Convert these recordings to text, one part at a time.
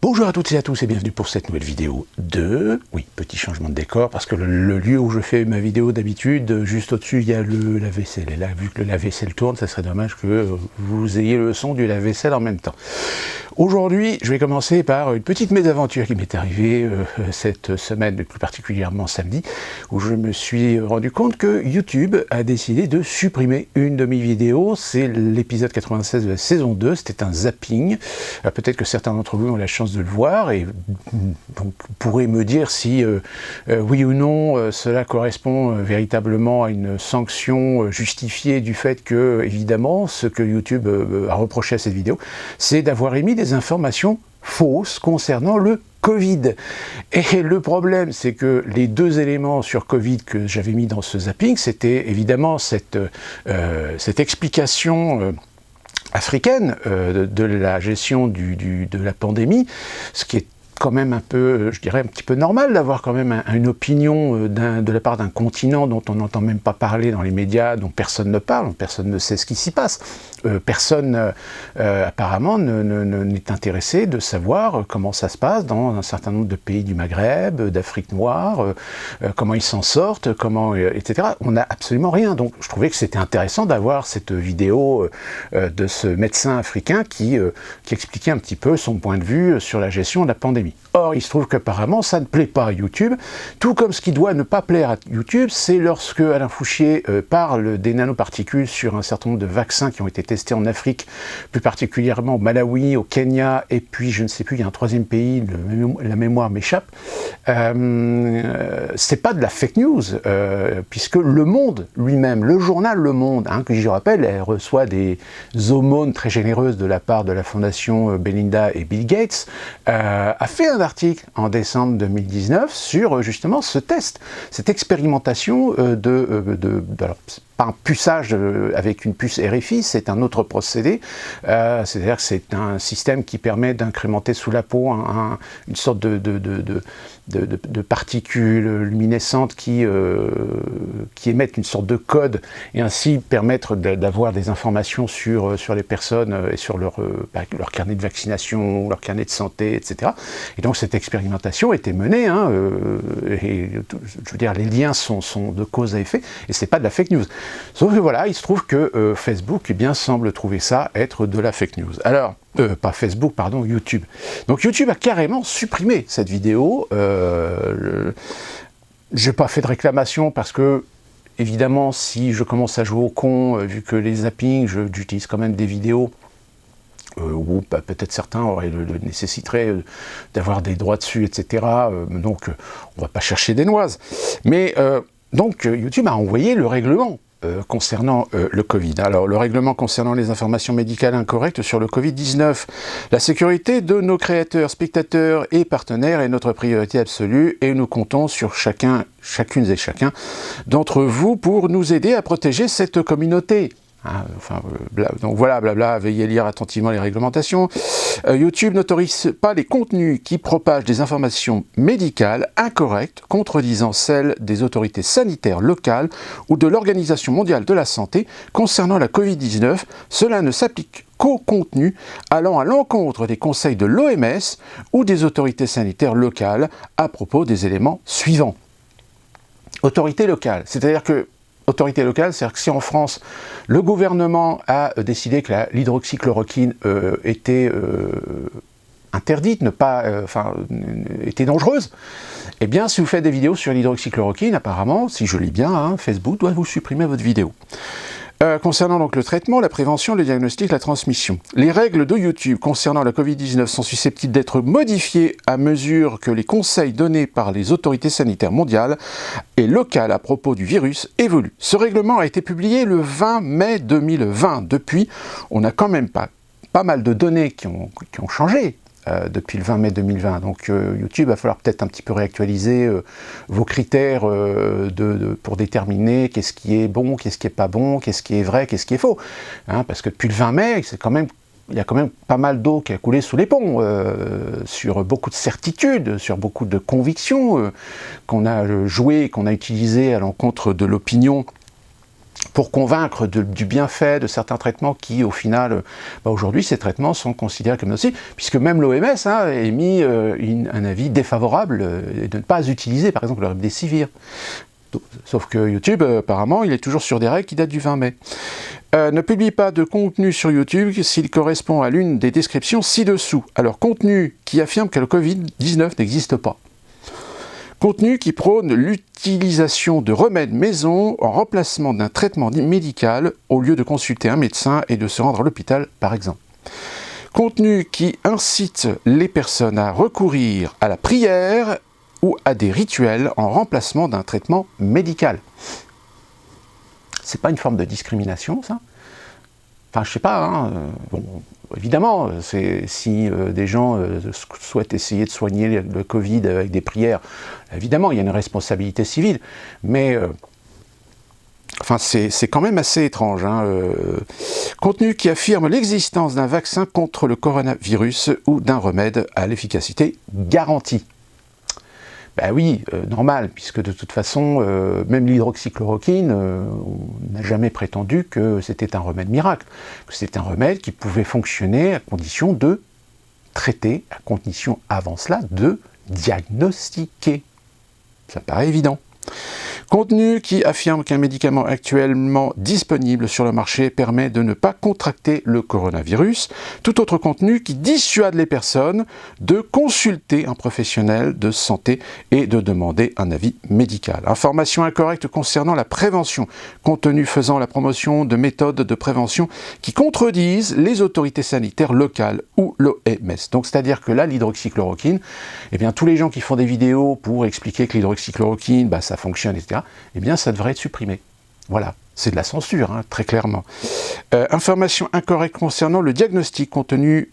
Bonjour à toutes et à tous et bienvenue pour cette nouvelle vidéo de... Oui, petit changement de décor parce que le lieu où je fais ma vidéo d'habitude, juste au-dessus il y a le lave-vaisselle. Et là, vu que le lave-vaisselle tourne, ça serait dommage que vous ayez le son du lave-vaisselle en même temps. Aujourd'hui, je vais commencer par une petite mésaventure qui m'est arrivée cette semaine, plus particulièrement samedi, où je me suis rendu compte que YouTube a décidé de supprimer une de mes vidéos. C'est l'épisode 96 de la saison 2, c'était un zapping. Peut-être que certains d'entre vous ont la chance de le voir et donc vous pourrez me dire si oui ou non cela correspond véritablement à une sanction justifiée du fait que, évidemment, ce que YouTube a reproché à cette vidéo, c'est d'avoir émis des informations fausses concernant le Covid. Et le problème, c'est que les deux éléments sur Covid que j'avais mis dans ce zapping, c'était évidemment cette explication africaine de la gestion de la pandémie, ce qui est quand même un peu, je dirais, un petit peu normal d'avoir quand même une opinion de la part d'un continent dont on n'entend même pas parler dans les médias, dont personne ne parle, personne ne sait ce qui s'y passe. Personne apparemment n'est intéressé de savoir comment ça se passe dans un certain nombre de pays du Maghreb, d'Afrique noire, comment ils s'en sortent, etc. On n'a absolument rien. Donc je trouvais que c'était intéressant d'avoir cette vidéo de ce médecin africain qui expliquait un petit peu son point de vue sur la gestion de la pandémie. Or, il se trouve qu'apparemment, ça ne plaît pas à YouTube, tout comme ce qui doit ne pas plaire à YouTube, c'est lorsque Alain Fouchier parle des nanoparticules sur un certain nombre de vaccins qui ont été testés en Afrique, plus particulièrement au Malawi, au Kenya, et puis, je ne sais plus, il y a un troisième pays, la mémoire m'échappe. C'est pas de la fake news, puisque Le Monde lui-même, le journal Le Monde, que je rappelle, elle reçoit des aumônes très généreuses de la part de la fondation Belinda et Bill Gates, a fait un article en décembre 2019 sur justement ce test, cette expérimentation alors, pas un puçage avec une puce RFI, c'est un autre procédé, c'est-à-dire que c'est un système qui permet d'incrémenter sous la peau une sorte de particules luminescentes qui émettent une sorte de code et ainsi permettre d'avoir des informations sur les personnes et sur leur carnet de vaccination, leur carnet de santé, etc. Et donc cette expérimentation était menée, et je veux dire, les liens sont de cause à effet, et c'est pas de la fake news. Sauf que voilà, il se trouve que Facebook semble trouver ça être de la fake news. Alors, pas Facebook, pardon, YouTube. Donc YouTube a carrément supprimé cette vidéo. J'ai pas fait de réclamation parce que, évidemment, si je commence à jouer au con, vu que les zappings, j'utilise quand même des vidéos où peut-être certains nécessiteraient d'avoir des droits dessus, etc. Donc on va pas chercher des noises. Mais donc YouTube a envoyé le règlement concernant le Covid. Alors, le règlement concernant les informations médicales incorrectes sur le Covid-19. La sécurité de nos créateurs, spectateurs et partenaires est notre priorité absolue et nous comptons sur chacune et chacun d'entre vous pour nous aider à protéger cette communauté. Donc voilà, blabla, veuillez lire attentivement les réglementations. YouTube n'autorise pas les contenus qui propagent des informations médicales incorrectes, contredisant celles des autorités sanitaires locales ou de l'Organisation mondiale de la santé concernant la Covid-19. Cela ne s'applique qu'aux contenus allant à l'encontre des conseils de l'OMS ou des autorités sanitaires locales à propos des éléments suivants. Autorité locale, c'est-à-dire que autorité locale, c'est-à-dire que si en France, le gouvernement a décidé que l'hydroxychloroquine était interdite, était dangereuse, eh bien, si vous faites des vidéos sur l'hydroxychloroquine, apparemment, si je lis bien, Facebook doit vous supprimer votre vidéo. Concernant donc le traitement, la prévention, le diagnostic, la transmission. Les règles de YouTube concernant la Covid-19 sont susceptibles d'être modifiées à mesure que les conseils donnés par les autorités sanitaires mondiales et locales à propos du virus évoluent. Ce règlement a été publié le 20 mai 2020. Depuis, on a quand même pas mal de données qui ont changé. Depuis le 20 mai 2020. Donc YouTube va falloir peut-être un petit peu réactualiser vos critères pour déterminer qu'est-ce qui est bon, qu'est-ce qui est pas bon, qu'est-ce qui est vrai, qu'est-ce qui est faux. Parce que depuis le 20 mai, il y a quand même pas mal d'eau qui a coulé sous les ponts, sur beaucoup de certitudes, sur beaucoup de convictions qu'on a jouées, qu'on a utilisées à l'encontre de l'opinion pour convaincre du bienfait de certains traitements qui, au final, aujourd'hui, ces traitements sont considérés comme nocifs, puisque même l'OMS a émis un avis défavorable de ne pas utiliser, par exemple, le remdesivir. Sauf que YouTube, apparemment, il est toujours sur des règles qui datent du 20 mai. Ne publie pas de contenu sur YouTube s'il correspond à l'une des descriptions ci-dessous. Alors, contenu qui affirme que le Covid-19 n'existe pas. Contenu qui prône l'utilisation de remèdes maison en remplacement d'un traitement médical au lieu de consulter un médecin et de se rendre à l'hôpital, par exemple. Contenu qui incite les personnes à recourir à la prière ou à des rituels en remplacement d'un traitement médical. C'est pas une forme de discrimination, ça? Enfin, je sais pas, hein. Bon, évidemment, si des gens souhaitent essayer de soigner le Covid avec des prières, évidemment, il y a une responsabilité civile, mais enfin, c'est quand même assez étrange. Hein. Contenu qui affirme l'existence d'un vaccin contre le coronavirus ou d'un remède à l'efficacité garantie. Ben oui, normal, puisque de toute façon, même l'hydroxychloroquine, on n'a jamais prétendu que c'était un remède miracle, que c'était un remède qui pouvait fonctionner à condition de traiter, à condition avant cela de diagnostiquer. Ça paraît évident. Contenu qui affirme qu'un médicament actuellement disponible sur le marché permet de ne pas contracter le coronavirus. Tout autre contenu qui dissuade les personnes de consulter un professionnel de santé et de demander un avis médical. Information incorrecte concernant la prévention. Contenu faisant la promotion de méthodes de prévention qui contredisent les autorités sanitaires locales ou l'OMS. Donc c'est-à-dire que là, l'hydroxychloroquine, eh bien tous les gens qui font des vidéos pour expliquer que l'hydroxychloroquine, ça fonctionne, etc., eh bien ça devrait être supprimé. Voilà, c'est de la censure, hein, très clairement. Information incorrecte concernant le diagnostic, contenu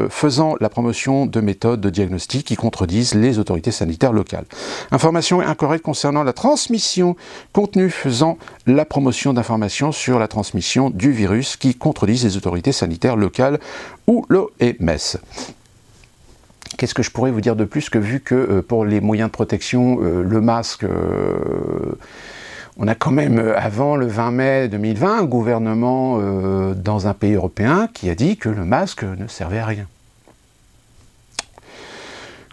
faisant la promotion de méthodes de diagnostic qui contredisent les autorités sanitaires locales. Information incorrecte concernant la transmission, contenu faisant la promotion d'informations sur la transmission du virus qui contredisent les autorités sanitaires locales ou l'OMS. Qu'est-ce que je pourrais vous dire de plus que vu que pour les moyens de protection, le masque, on a quand même, avant le 20 mai 2020, un gouvernement dans un pays européen qui a dit que le masque ne servait à rien.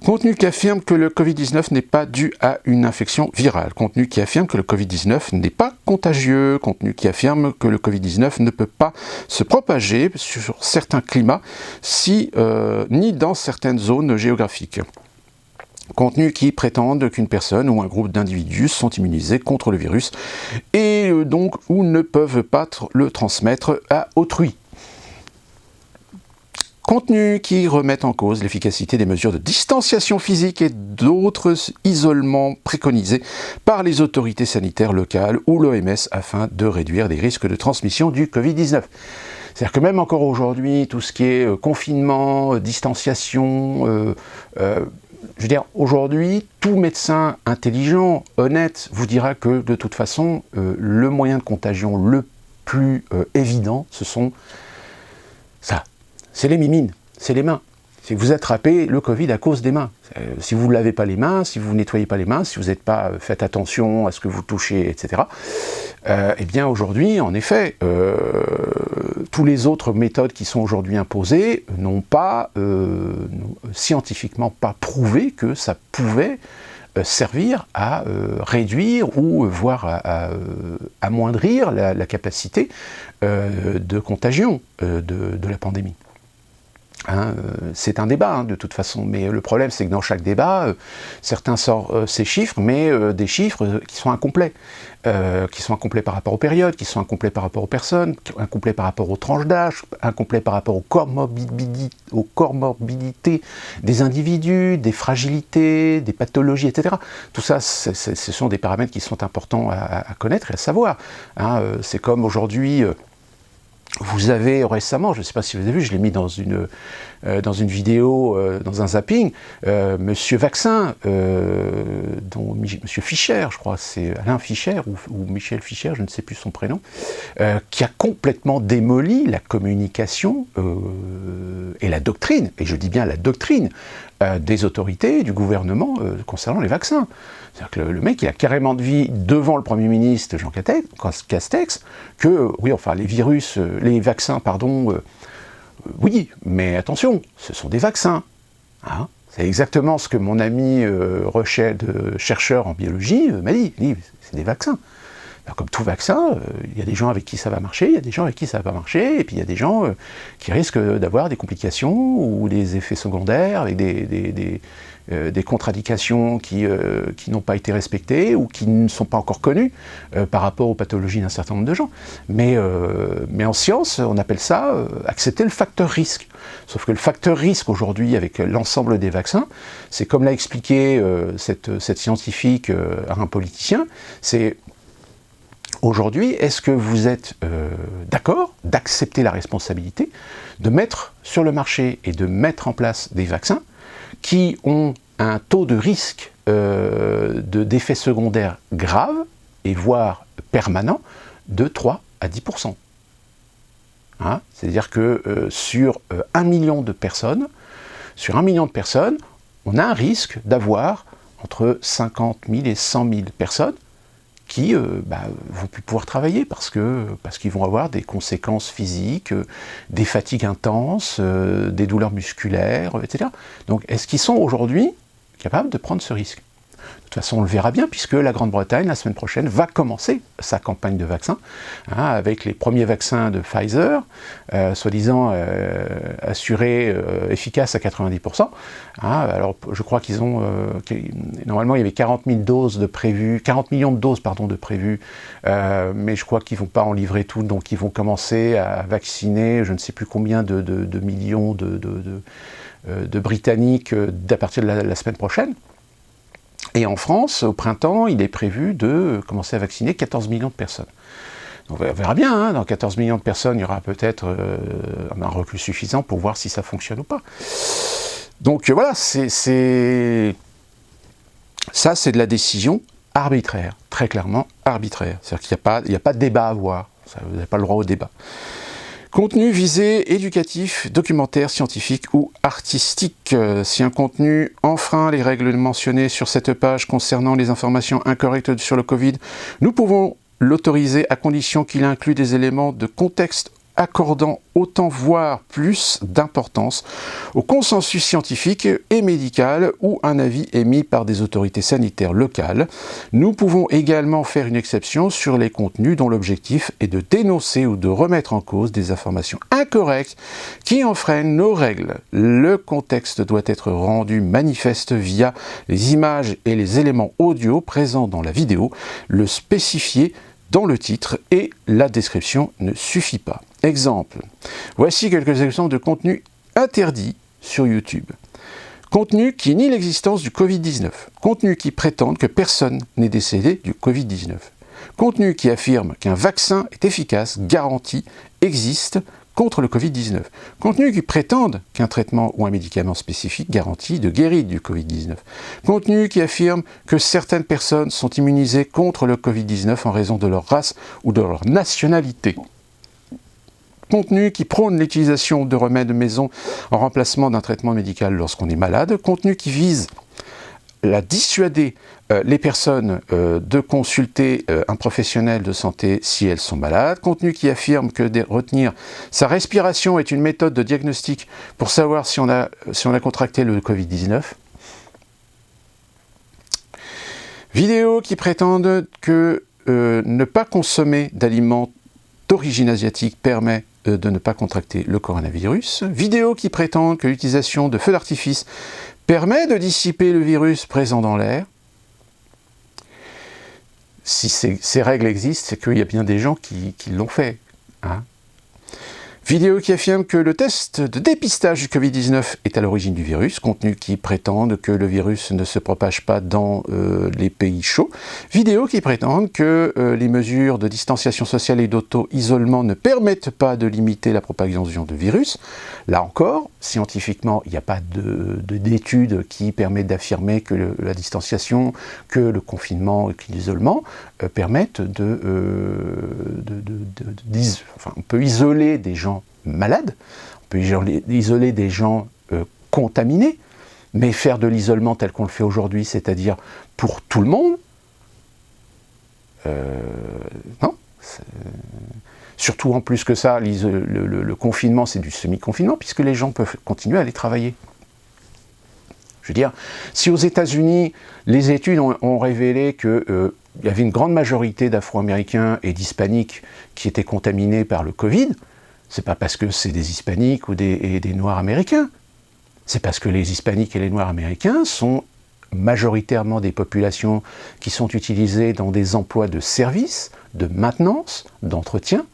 Contenu qui affirme que le Covid-19 n'est pas dû à une infection virale. Contenu qui affirme que le Covid-19 n'est pas contagieux. Contenu qui affirme que le Covid-19 ne peut pas se propager sur certains climats ni dans certaines zones géographiques. Contenu qui prétendent qu'une personne ou un groupe d'individus sont immunisés contre le virus et donc ou ne peuvent pas le transmettre à autrui. Contenu qui remet en cause l'efficacité des mesures de distanciation physique et d'autres isolements préconisés par les autorités sanitaires locales ou l'OMS afin de réduire les risques de transmission du Covid-19. C'est-à-dire que même encore aujourd'hui, tout ce qui est confinement, distanciation, je veux dire, aujourd'hui, tout médecin intelligent, honnête, vous dira que de toute façon, le moyen de contagion le plus évident, ce sont ça. C'est les mimines, c'est les mains. C'est que vous attrapez le Covid à cause des mains. Si vous ne lavez pas les mains, si vous ne nettoyez pas les mains, si vous n'êtes pas faites attention à ce que vous touchez, etc., eh bien aujourd'hui, en effet, toutes les autres méthodes qui sont aujourd'hui imposées n'ont pas, scientifiquement pas prouvé que ça pouvait servir à réduire ou voire à amoindrir la capacité de contagion de la pandémie. Hein, c'est un débat de toute façon, mais le problème c'est que dans chaque débat, certains sortent ces chiffres, mais des chiffres qui sont incomplets par rapport aux périodes, qui sont incomplets par rapport aux personnes, incomplets par rapport aux tranches d'âge, incomplets par rapport aux comorbidités des individus, des fragilités, des pathologies, etc. Tout ça, ce sont des paramètres qui sont importants à connaître et à savoir. Hein, c'est comme aujourd'hui... Vous avez récemment, je ne sais pas si vous avez vu, je l'ai mis dans une vidéo, dans un zapping, Monsieur Vaccin, dont Monsieur Fischer, je crois, c'est Alain Fischer ou Michel Fischer, je ne sais plus son prénom, qui a complètement démoli la communication et la doctrine, et je dis bien la doctrine, des autorités, du gouvernement concernant les vaccins. C'est-à-dire que le mec, il a carrément dit devant le Premier ministre Jean Castex que, oui, enfin, les vaccins, pardon, oui, mais attention, ce sont des vaccins. Hein, c'est exactement ce que mon ami chercheur en biologie m'a dit. Il dit, c'est des vaccins. Alors, comme tout vaccin, il y a des gens avec qui ça va marcher, il y a des gens avec qui ça va pas marcher, et puis il y a des gens qui risquent d'avoir des complications ou des effets secondaires avec des contre-indications qui n'ont pas été respectées ou qui ne sont pas encore connues par rapport aux pathologies d'un certain nombre de gens. Mais en science, on appelle ça accepter le facteur risque. Sauf que le facteur risque aujourd'hui avec l'ensemble des vaccins, c'est comme l'a expliqué cette scientifique à un politicien, c'est aujourd'hui, est-ce que vous êtes d'accord d'accepter la responsabilité de mettre sur le marché et de mettre en place des vaccins qui ont un taux de risque d'effets secondaires graves et voire permanents de 3 à 10%. Hein, c'est-à-dire que sur 1 million de personnes, on a un risque d'avoir entre 50 000 et 100 000 personnes qui vont plus pouvoir travailler parce qu'ils vont avoir des conséquences physiques, des fatigues intenses, des douleurs musculaires, etc. Donc est-ce qu'ils sont aujourd'hui capables de prendre ce risque ? De toute façon, on le verra bien, puisque la Grande-Bretagne, la semaine prochaine, va commencer sa campagne de vaccins, hein, avec les premiers vaccins de Pfizer, soi-disant assurés, efficaces à 90%. Hein, alors, je crois qu'ils ont... normalement, il y avait 40 millions de doses de prévues, mais je crois qu'ils ne vont pas en livrer tout, donc ils vont commencer à vacciner je ne sais plus combien de millions de Britanniques à partir de la semaine prochaine. Et en France, au printemps, il est prévu de commencer à vacciner 14 millions de personnes. Donc on verra bien, hein, dans 14 millions de personnes, il y aura peut-être un recul suffisant pour voir si ça fonctionne ou pas. Donc voilà, ça c'est de la décision arbitraire, très clairement arbitraire. C'est-à-dire qu'il n'y a pas de débat à avoir, vous n'avez pas le droit au débat. Contenu visé éducatif, documentaire, scientifique ou artistique. Si un contenu enfreint les règles mentionnées sur cette page concernant les informations incorrectes sur le Covid, nous pouvons l'autoriser à condition qu'il inclue des éléments de contexte accordant autant voire plus d'importance au consensus scientifique et médical ou un avis émis par des autorités sanitaires locales. Nous pouvons également faire une exception sur les contenus dont l'objectif est de dénoncer ou de remettre en cause des informations incorrectes qui enfreignent nos règles. Le contexte doit être rendu manifeste via les images et les éléments audio présents dans la vidéo, le spécifier dans le titre et la description ne suffit pas. Exemple, voici quelques exemples de contenus interdits sur YouTube. Contenu qui nie l'existence du Covid-19. Contenu qui prétendent que personne n'est décédé du Covid-19. Contenu qui affirme qu'un vaccin est efficace, garanti, existe contre le Covid-19. Contenu qui prétendent qu'un traitement ou un médicament spécifique garantit de guérir du Covid-19. Contenu qui affirme que certaines personnes sont immunisées contre le Covid-19 en raison de leur race ou de leur nationalité. Contenu qui prône l'utilisation de remèdes maison en remplacement d'un traitement médical lorsqu'on est malade. Contenu qui vise à dissuader les personnes de consulter un professionnel de santé si elles sont malades. Contenu qui affirme que retenir sa respiration est une méthode de diagnostic pour savoir si on a contracté le Covid-19. Vidéos qui prétendent que ne pas consommer d'aliments d'origine asiatique permet de ne pas contracter le coronavirus. Vidéos qui prétendent que l'utilisation de feux d'artifice permet de dissiper le virus présent dans l'air. Si ces règles existent, c'est qu'il y a bien des gens qui l'ont fait. Hein. Vidéo qui affirme que le test de dépistage du Covid-19 est à l'origine du virus. Contenu qui prétendent que le virus ne se propage pas dans les pays chauds. Vidéo qui prétendent que les mesures de distanciation sociale et d'auto-isolement ne permettent pas de limiter la propagation du virus. Là encore, scientifiquement, il n'y a pas d'études qui permettent d'affirmer que la distanciation, que le confinement et que l'isolement permettent enfin, on peut isoler des gens malades, on peut isoler des gens contaminés, mais faire de l'isolement tel qu'on le fait aujourd'hui, c'est-à-dire pour tout le monde, non. Surtout en plus que ça, le confinement, c'est du semi-confinement, puisque les gens peuvent continuer à aller travailler. Je veux dire, si aux États-Unis, les études ont révélé qu'il y avait une grande majorité d'Afro-Américains et d'Hispaniques qui étaient contaminés par le Covid, c'est pas parce que c'est des Hispaniques ou des Noirs américains. C'est parce que les Hispaniques et les Noirs américains sont majoritairement des populations qui sont utilisées dans des emplois de service, de maintenance, d'entretien.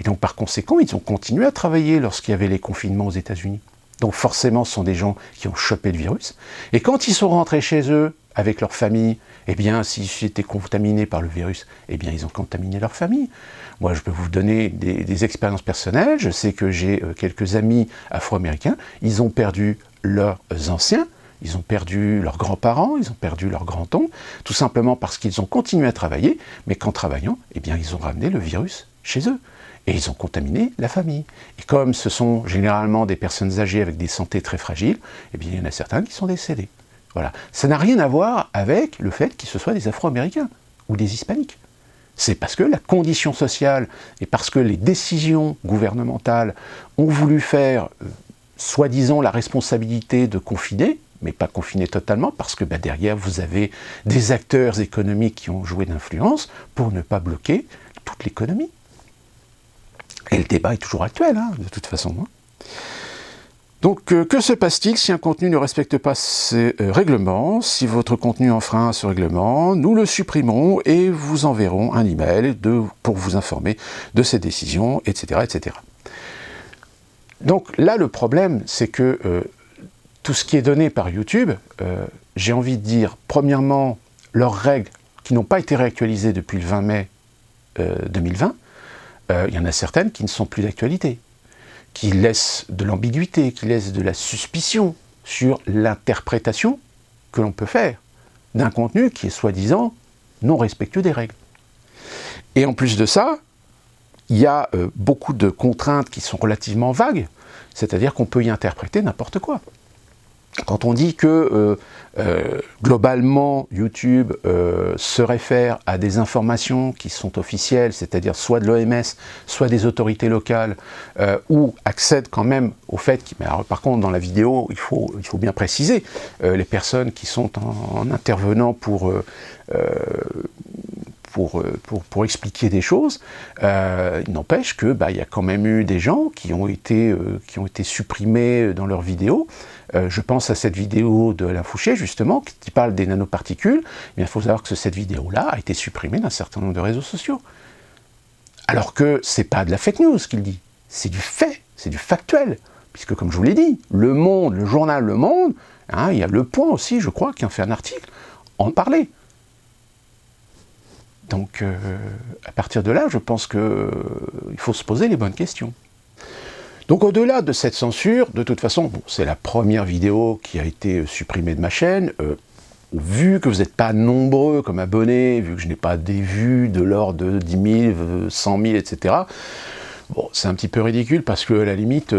Et donc par conséquent, ils ont continué à travailler lorsqu'il y avait les confinements aux États-Unis. Donc forcément, ce sont des gens qui ont chopé le virus. Et quand ils sont rentrés chez eux, avec leur famille, eh bien, s'ils étaient contaminés par le virus, eh bien, ils ont contaminé leur famille. Moi, je peux vous donner des expériences personnelles. Je sais que j'ai quelques amis afro-américains. Ils ont perdu leurs anciens, ils ont perdu leurs grands-parents, ils ont perdu leurs grands-oncles, tout simplement parce qu'ils ont continué à travailler, mais qu'en travaillant, eh bien, ils ont ramené le virus chez eux. Et ils ont contaminé la famille. Et comme ce sont généralement des personnes âgées avec des santé très fragiles, eh bien, il y en a certains qui sont décédés. Voilà. Ça n'a rien à voir avec le fait qu'ils soient des Afro-Américains ou des Hispaniques. C'est parce que la condition sociale et parce que les décisions gouvernementales ont voulu faire, soi-disant, la responsabilité de confiner, mais pas confiner totalement, parce que derrière, vous avez des acteurs économiques qui ont joué d'influence pour ne pas bloquer toute l'économie. Et le débat est toujours actuel, hein, de toute façon. Donc, que se passe-t-il si un contenu ne respecte pas ces règlements? Si votre contenu enfreint ce règlement, nous le supprimerons et vous enverrons un email pour vous informer de ces décisions, etc., etc. Donc là, le problème, c'est que tout ce qui est donné par YouTube, j'ai envie de dire, premièrement, leurs règles qui n'ont pas été réactualisées depuis le 20 mai 2020, il y en a certaines qui ne sont plus d'actualité, qui laissent de l'ambiguïté, qui laissent de la suspicion sur l'interprétation que l'on peut faire d'un contenu qui est soi-disant non respectueux des règles. Et en plus de ça, il y a beaucoup de contraintes qui sont relativement vagues, c'est-à-dire qu'on peut y interpréter n'importe quoi. Quand on dit que globalement YouTube se réfère à des informations qui sont officielles, c'est-à-dire soit de l'OMS, soit des autorités locales, ou accède quand même au fait que, alors, par contre dans la vidéo, il faut bien préciser, les personnes qui sont en intervenant pour expliquer des choses, il n'empêche que il y a quand même eu des gens qui ont été supprimés dans leurs vidéos. Je pense à cette vidéo de Alain Fouché, justement, qui parle des nanoparticules. Il faut savoir que cette vidéo-là a été supprimée d'un certain nombre de réseaux sociaux. Alors que c'est pas de la fake news qu'il dit, c'est du fait, c'est du factuel. Puisque, comme je vous l'ai dit, Le Monde, le journal Le Monde, il y a Le Point aussi, je crois, qui en fait un article, en parler. Donc, à partir de là, je pense qu'il faut se poser les bonnes questions. Donc, au-delà de cette censure, de toute façon, c'est la première vidéo qui a été supprimée de ma chaîne. Vu que vous n'êtes pas nombreux comme abonnés, vu que je n'ai pas des vues de l'ordre de 10 000, 100 000, etc., bon, c'est un petit peu ridicule parce que, à la limite,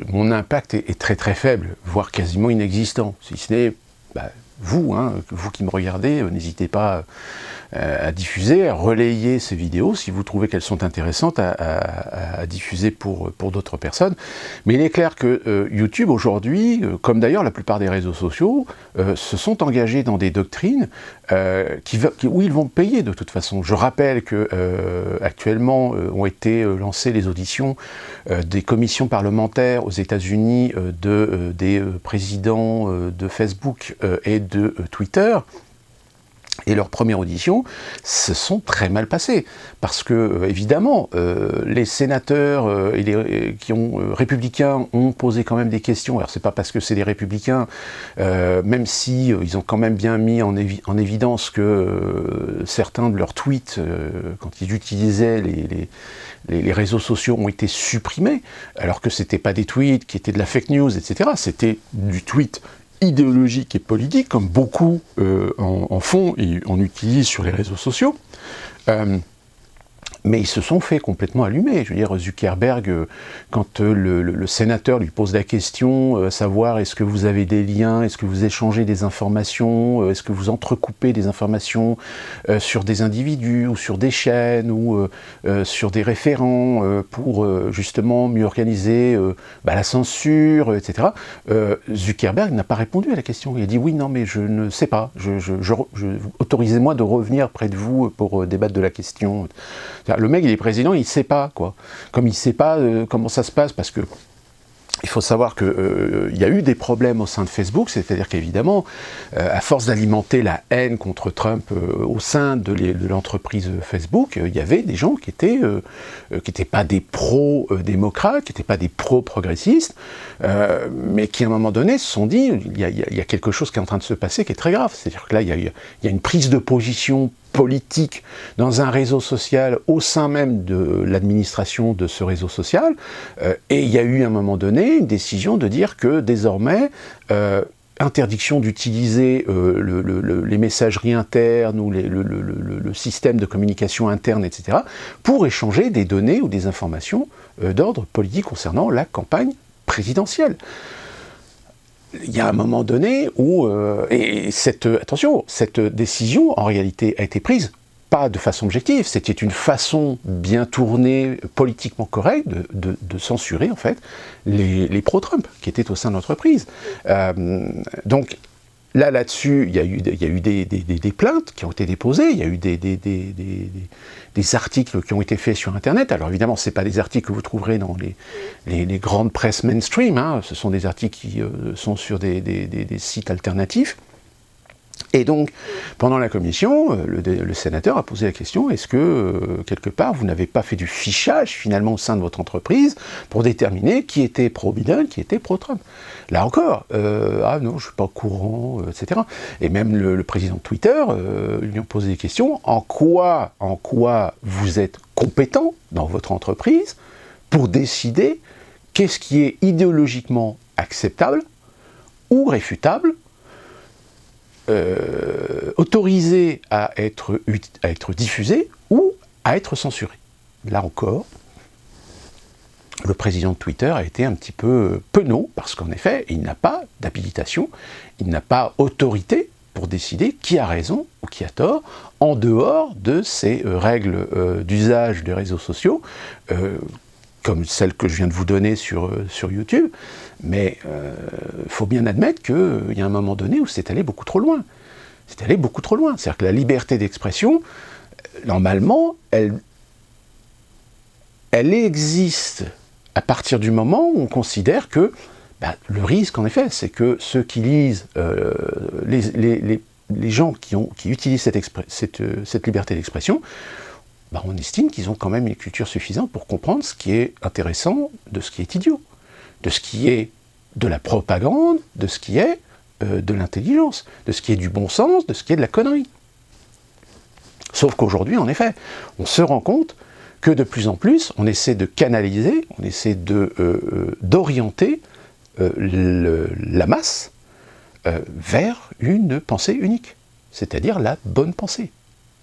mon impact est très très faible, voire quasiment inexistant. Si ce n'est vous qui me regardez, n'hésitez pas à diffuser, à relayer ces vidéos si vous trouvez qu'elles sont intéressantes à diffuser pour d'autres personnes. Mais il est clair que YouTube aujourd'hui, comme d'ailleurs la plupart des réseaux sociaux, se sont engagés dans des doctrines où ils vont payer de toute façon. Je rappelle que actuellement ont été lancées les auditions des commissions parlementaires aux États-Unis des présidents de Facebook et de Twitter. Et leurs premières auditions se sont très mal passées, parce que évidemment les sénateurs républicains ont posé quand même des questions. Alors c'est pas parce que c'est des républicains, même si ils ont quand même bien mis en évidence que certains de leurs tweets, quand ils utilisaient les réseaux sociaux, ont été supprimés, alors que c'était pas des tweets qui étaient de la fake news, etc. C'était du tweet idéologique et politique, comme beaucoup en font et en utilisent sur les réseaux sociaux. Mais ils se sont fait complètement allumer. Je veux dire, Zuckerberg, quand le sénateur lui pose la question, savoir est-ce que vous avez des liens, est-ce que vous échangez des informations, est-ce que vous entrecoupez des informations sur des individus ou sur des chaînes ou sur des référents pour justement mieux organiser la censure, etc. Zuckerberg n'a pas répondu à la question. Il a dit oui, non, mais je ne sais pas. Autorisez-moi de revenir près de vous pour débattre de la question. Le mec, il est président, il ne sait pas, quoi. Comme il ne sait pas comment ça se passe, parce que il faut savoir qu'il y a eu des problèmes au sein de Facebook, c'est-à-dire qu'évidemment, à force d'alimenter la haine contre Trump au sein de l'entreprise Facebook, il y avait des gens qui étaient pas des pro-démocrates, qui n'étaient pas des pro-progressistes, mais qui à un moment donné se sont dit, il y a quelque chose qui est en train de se passer qui est très grave. C'est-à-dire que là, il y a une prise de position politique dans un réseau social au sein même de l'administration de ce réseau social, et il y a eu à un moment donné une décision de dire que désormais interdiction d'utiliser les messageries internes ou le système de communication interne, etc., pour échanger des données ou des informations d'ordre politique concernant la campagne présidentielle. Il y a un moment donné où, attention, cette décision en réalité a été prise pas de façon objective, c'était une façon bien tournée, politiquement correcte, de censurer en fait les pro-Trump qui étaient au sein de l'entreprise. Donc là-dessus, il y a eu des plaintes qui ont été déposées, il y a eu des articles qui ont été faits sur Internet. Alors évidemment, ce n'est pas des articles que vous trouverez dans les grandes presses mainstream, hein. Ce sont des articles qui sont sur des sites alternatifs. Et donc, pendant la commission, le sénateur a posé la question, est-ce que, quelque part, vous n'avez pas fait du fichage, finalement, au sein de votre entreprise, pour déterminer qui était pro-Biden, qui était pro-Trump? Là encore, ah non, je ne suis pas au courant, etc. Et même le président de Twitter lui a posé des questions, en quoi vous êtes compétent dans votre entreprise pour décider qu'est-ce qui est idéologiquement acceptable ou réfutable, autorisé à être diffusé ou à être censuré. Là encore, le président de Twitter a été un petit peu penaud, parce qu'en effet, il n'a pas d'habilitation, il n'a pas autorité pour décider qui a raison ou qui a tort, en dehors de ces règles d'usage des réseaux sociaux, comme celle que je viens de vous donner sur YouTube, mais il faut bien admettre qu'il y a un moment donné où c'est allé beaucoup trop loin. C'est allé beaucoup trop loin. C'est-à-dire que la liberté d'expression, normalement, elle existe à partir du moment où on considère que le risque, en effet, c'est que ceux qui lisent, les gens qui utilisent cette liberté d'expression, on estime qu'ils ont quand même une culture suffisante pour comprendre ce qui est intéressant de ce qui est idiot, de ce qui est de la propagande, de ce qui est de l'intelligence, de ce qui est du bon sens, de ce qui est de la connerie. Sauf qu'aujourd'hui, en effet, on se rend compte que de plus en plus, on essaie de canaliser, on essaie d'orienter la masse vers une pensée unique, c'est-à-dire la bonne pensée.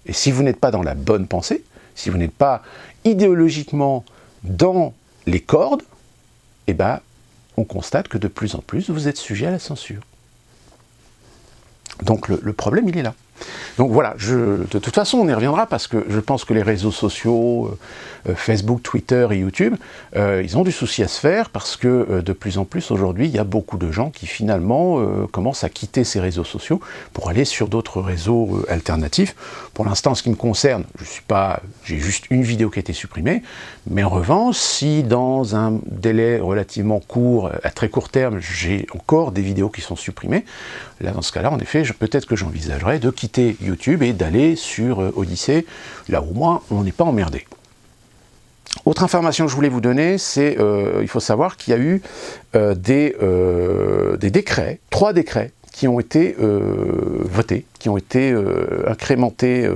Et si vous n'êtes pas dans la bonne pensée, si vous n'êtes pas idéologiquement dans les cordes, on constate que de plus en plus, vous êtes sujet à la censure. Donc le problème, il est là. Donc voilà, de toute façon, on y reviendra, parce que je pense que les réseaux sociaux, Facebook, Twitter et YouTube, ils ont du souci à se faire, parce que de plus en plus aujourd'hui, il y a beaucoup de gens qui finalement commencent à quitter ces réseaux sociaux pour aller sur d'autres réseaux alternatifs. Pour l'instant, en ce qui me concerne, j'ai juste une vidéo qui a été supprimée, mais en revanche, si dans un délai relativement court, à très court terme, j'ai encore des vidéos qui sont supprimées, là, dans ce cas-là, en effet, peut-être que j'envisagerais de quitter quitter YouTube et d'aller sur Odyssée, là au moins on n'est pas emmerdé. Autre information que je voulais vous donner, c'est il faut savoir qu'il y a eu des décrets, 3 décrets, qui ont été votés, qui ont été incrémentés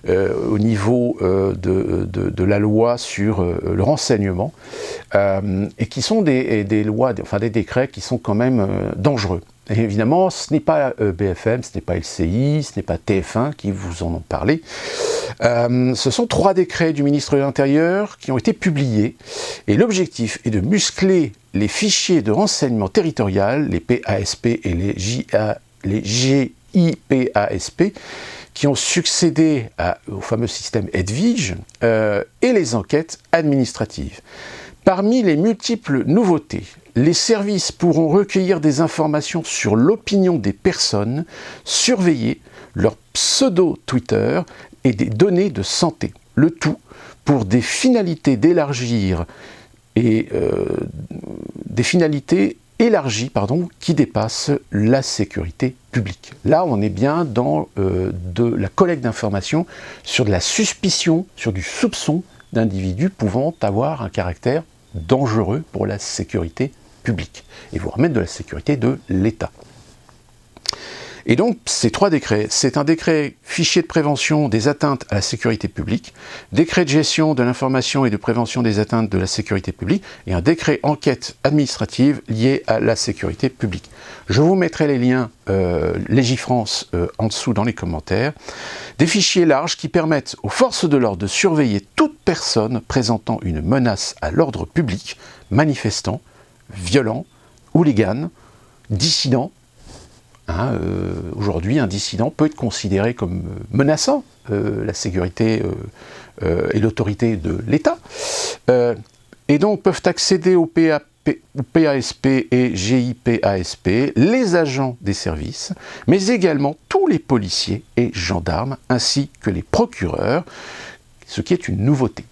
au niveau de la loi sur le renseignement, et qui sont des décrets qui sont quand même dangereux. Et évidemment, ce n'est pas BFM, ce n'est pas LCI, ce n'est pas TF1 qui vous en ont parlé. Ce sont 3 décrets du ministre de l'Intérieur qui ont été publiés, et l'objectif est de muscler les fichiers de renseignement territorial, les PASP et les GIPASP, qui ont succédé au fameux système Edwige, et les enquêtes administratives. Parmi les multiples nouveautés, les services pourront recueillir des informations sur l'opinion des personnes, surveiller leur pseudo-Twitter et des données de santé. Le tout pour des finalités d'élargir et des finalités élargies qui dépassent la sécurité publique. Là, on est bien dans de la collecte d'informations sur de la suspicion, sur du soupçon d'individus pouvant avoir un caractère dangereux pour la sécurité publique, et vous remettre de la sécurité de l'État. Et donc, ces 3 décrets, c'est un décret fichier de prévention des atteintes à la sécurité publique, décret de gestion de l'information et de prévention des atteintes de la sécurité publique, et un décret enquête administrative liée à la sécurité publique. Je vous mettrai les liens Légifrance en dessous dans les commentaires. Des fichiers larges qui permettent aux forces de l'ordre de surveiller toute personne présentant une menace à l'ordre public, manifestant, violent, hooligan, dissident. Aujourd'hui, un dissident peut être considéré comme menaçant la sécurité et l'autorité de l'État, et donc peuvent accéder au PASP et GIPASP les agents des services, mais également tous les policiers et gendarmes, ainsi que les procureurs, ce qui est une nouveauté.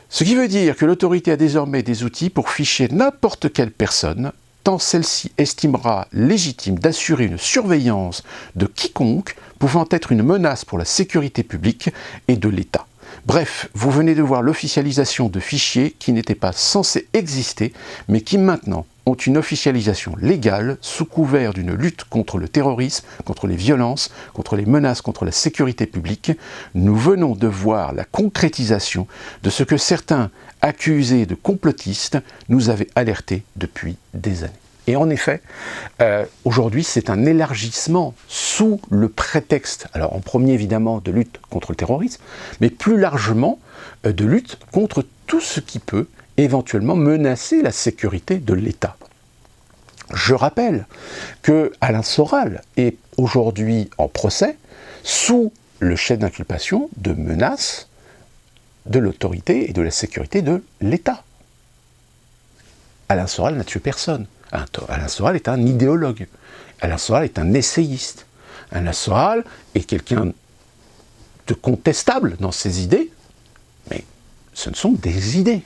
Ce qui veut dire que l'autorité a désormais des outils pour ficher n'importe quelle personne, tant celle-ci estimera légitime d'assurer une surveillance de quiconque pouvant être une menace pour la sécurité publique et de l'État. Bref, vous venez de voir l'officialisation de fichiers qui n'étaient pas censés exister, mais qui maintenant ont une officialisation légale sous couvert d'une lutte contre le terrorisme, contre les violences, contre les menaces contre la sécurité publique. Nous venons de voir la concrétisation de ce que certains accusés de complotistes nous avaient alertés depuis des années. Et en effet, aujourd'hui, c'est un élargissement sous le prétexte, alors en premier évidemment de lutte contre le terrorisme, mais plus largement de lutte contre tout ce qui peut éventuellement menacer la sécurité de l'État. Je rappelle que Alain Soral est aujourd'hui en procès sous le chef d'inculpation de menace de l'autorité et de la sécurité de l'État. Alain Soral n'a tué personne. Alain Soral est un idéologue. Alain Soral est un essayiste. Alain Soral est quelqu'un de contestable dans ses idées, mais ce ne sont des idées.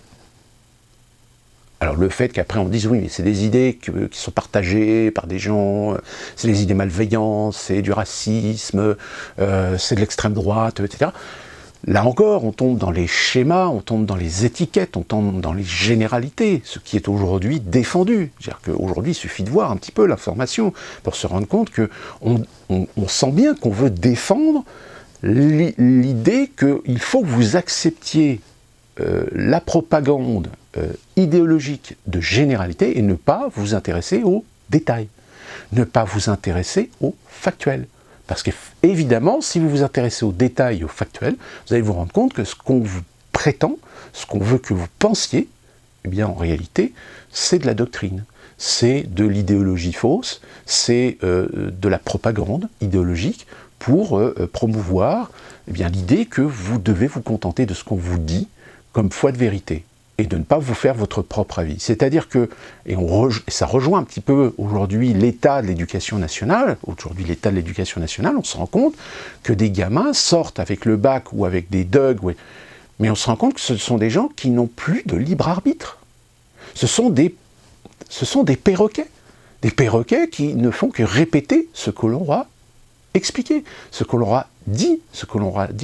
Alors le fait qu'après on dise oui, mais c'est des idées qui sont partagées par des gens, c'est des idées malveillantes, c'est du racisme, c'est de l'extrême droite, etc. Là encore, on tombe dans les schémas, on tombe dans les étiquettes, on tombe dans les généralités, ce qui est aujourd'hui défendu. C'est-à-dire qu'aujourd'hui, il suffit de voir un petit peu l'information pour se rendre compte qu'on sent bien qu'on veut défendre l'idée qu'il faut que vous acceptiez la propagande idéologique de généralité et ne pas vous intéresser aux détails, ne pas vous intéresser aux factuels. Parce qu'évidemment, si vous vous intéressez aux détails et aux factuels, vous allez vous rendre compte que ce qu'on vous prétend, ce qu'on veut que vous pensiez, eh bien en réalité, c'est de la doctrine, c'est de l'idéologie fausse, c'est de la propagande idéologique pour promouvoir eh bien, l'idée que vous devez vous contenter de ce qu'on vous dit comme foi de vérité, et de ne pas vous faire votre propre avis. C'est-à-dire que, et ça rejoint un petit peu aujourd'hui l'état de l'éducation nationale, aujourd'hui l'état de l'éducation nationale, on se rend compte que des gamins sortent avec le bac ou avec des DUG, mais on se rend compte que ce sont des gens qui n'ont plus de libre arbitre. Ce sont des perroquets qui ne font que répéter ce que l'on a expliqué, ce qu'on leur a dit,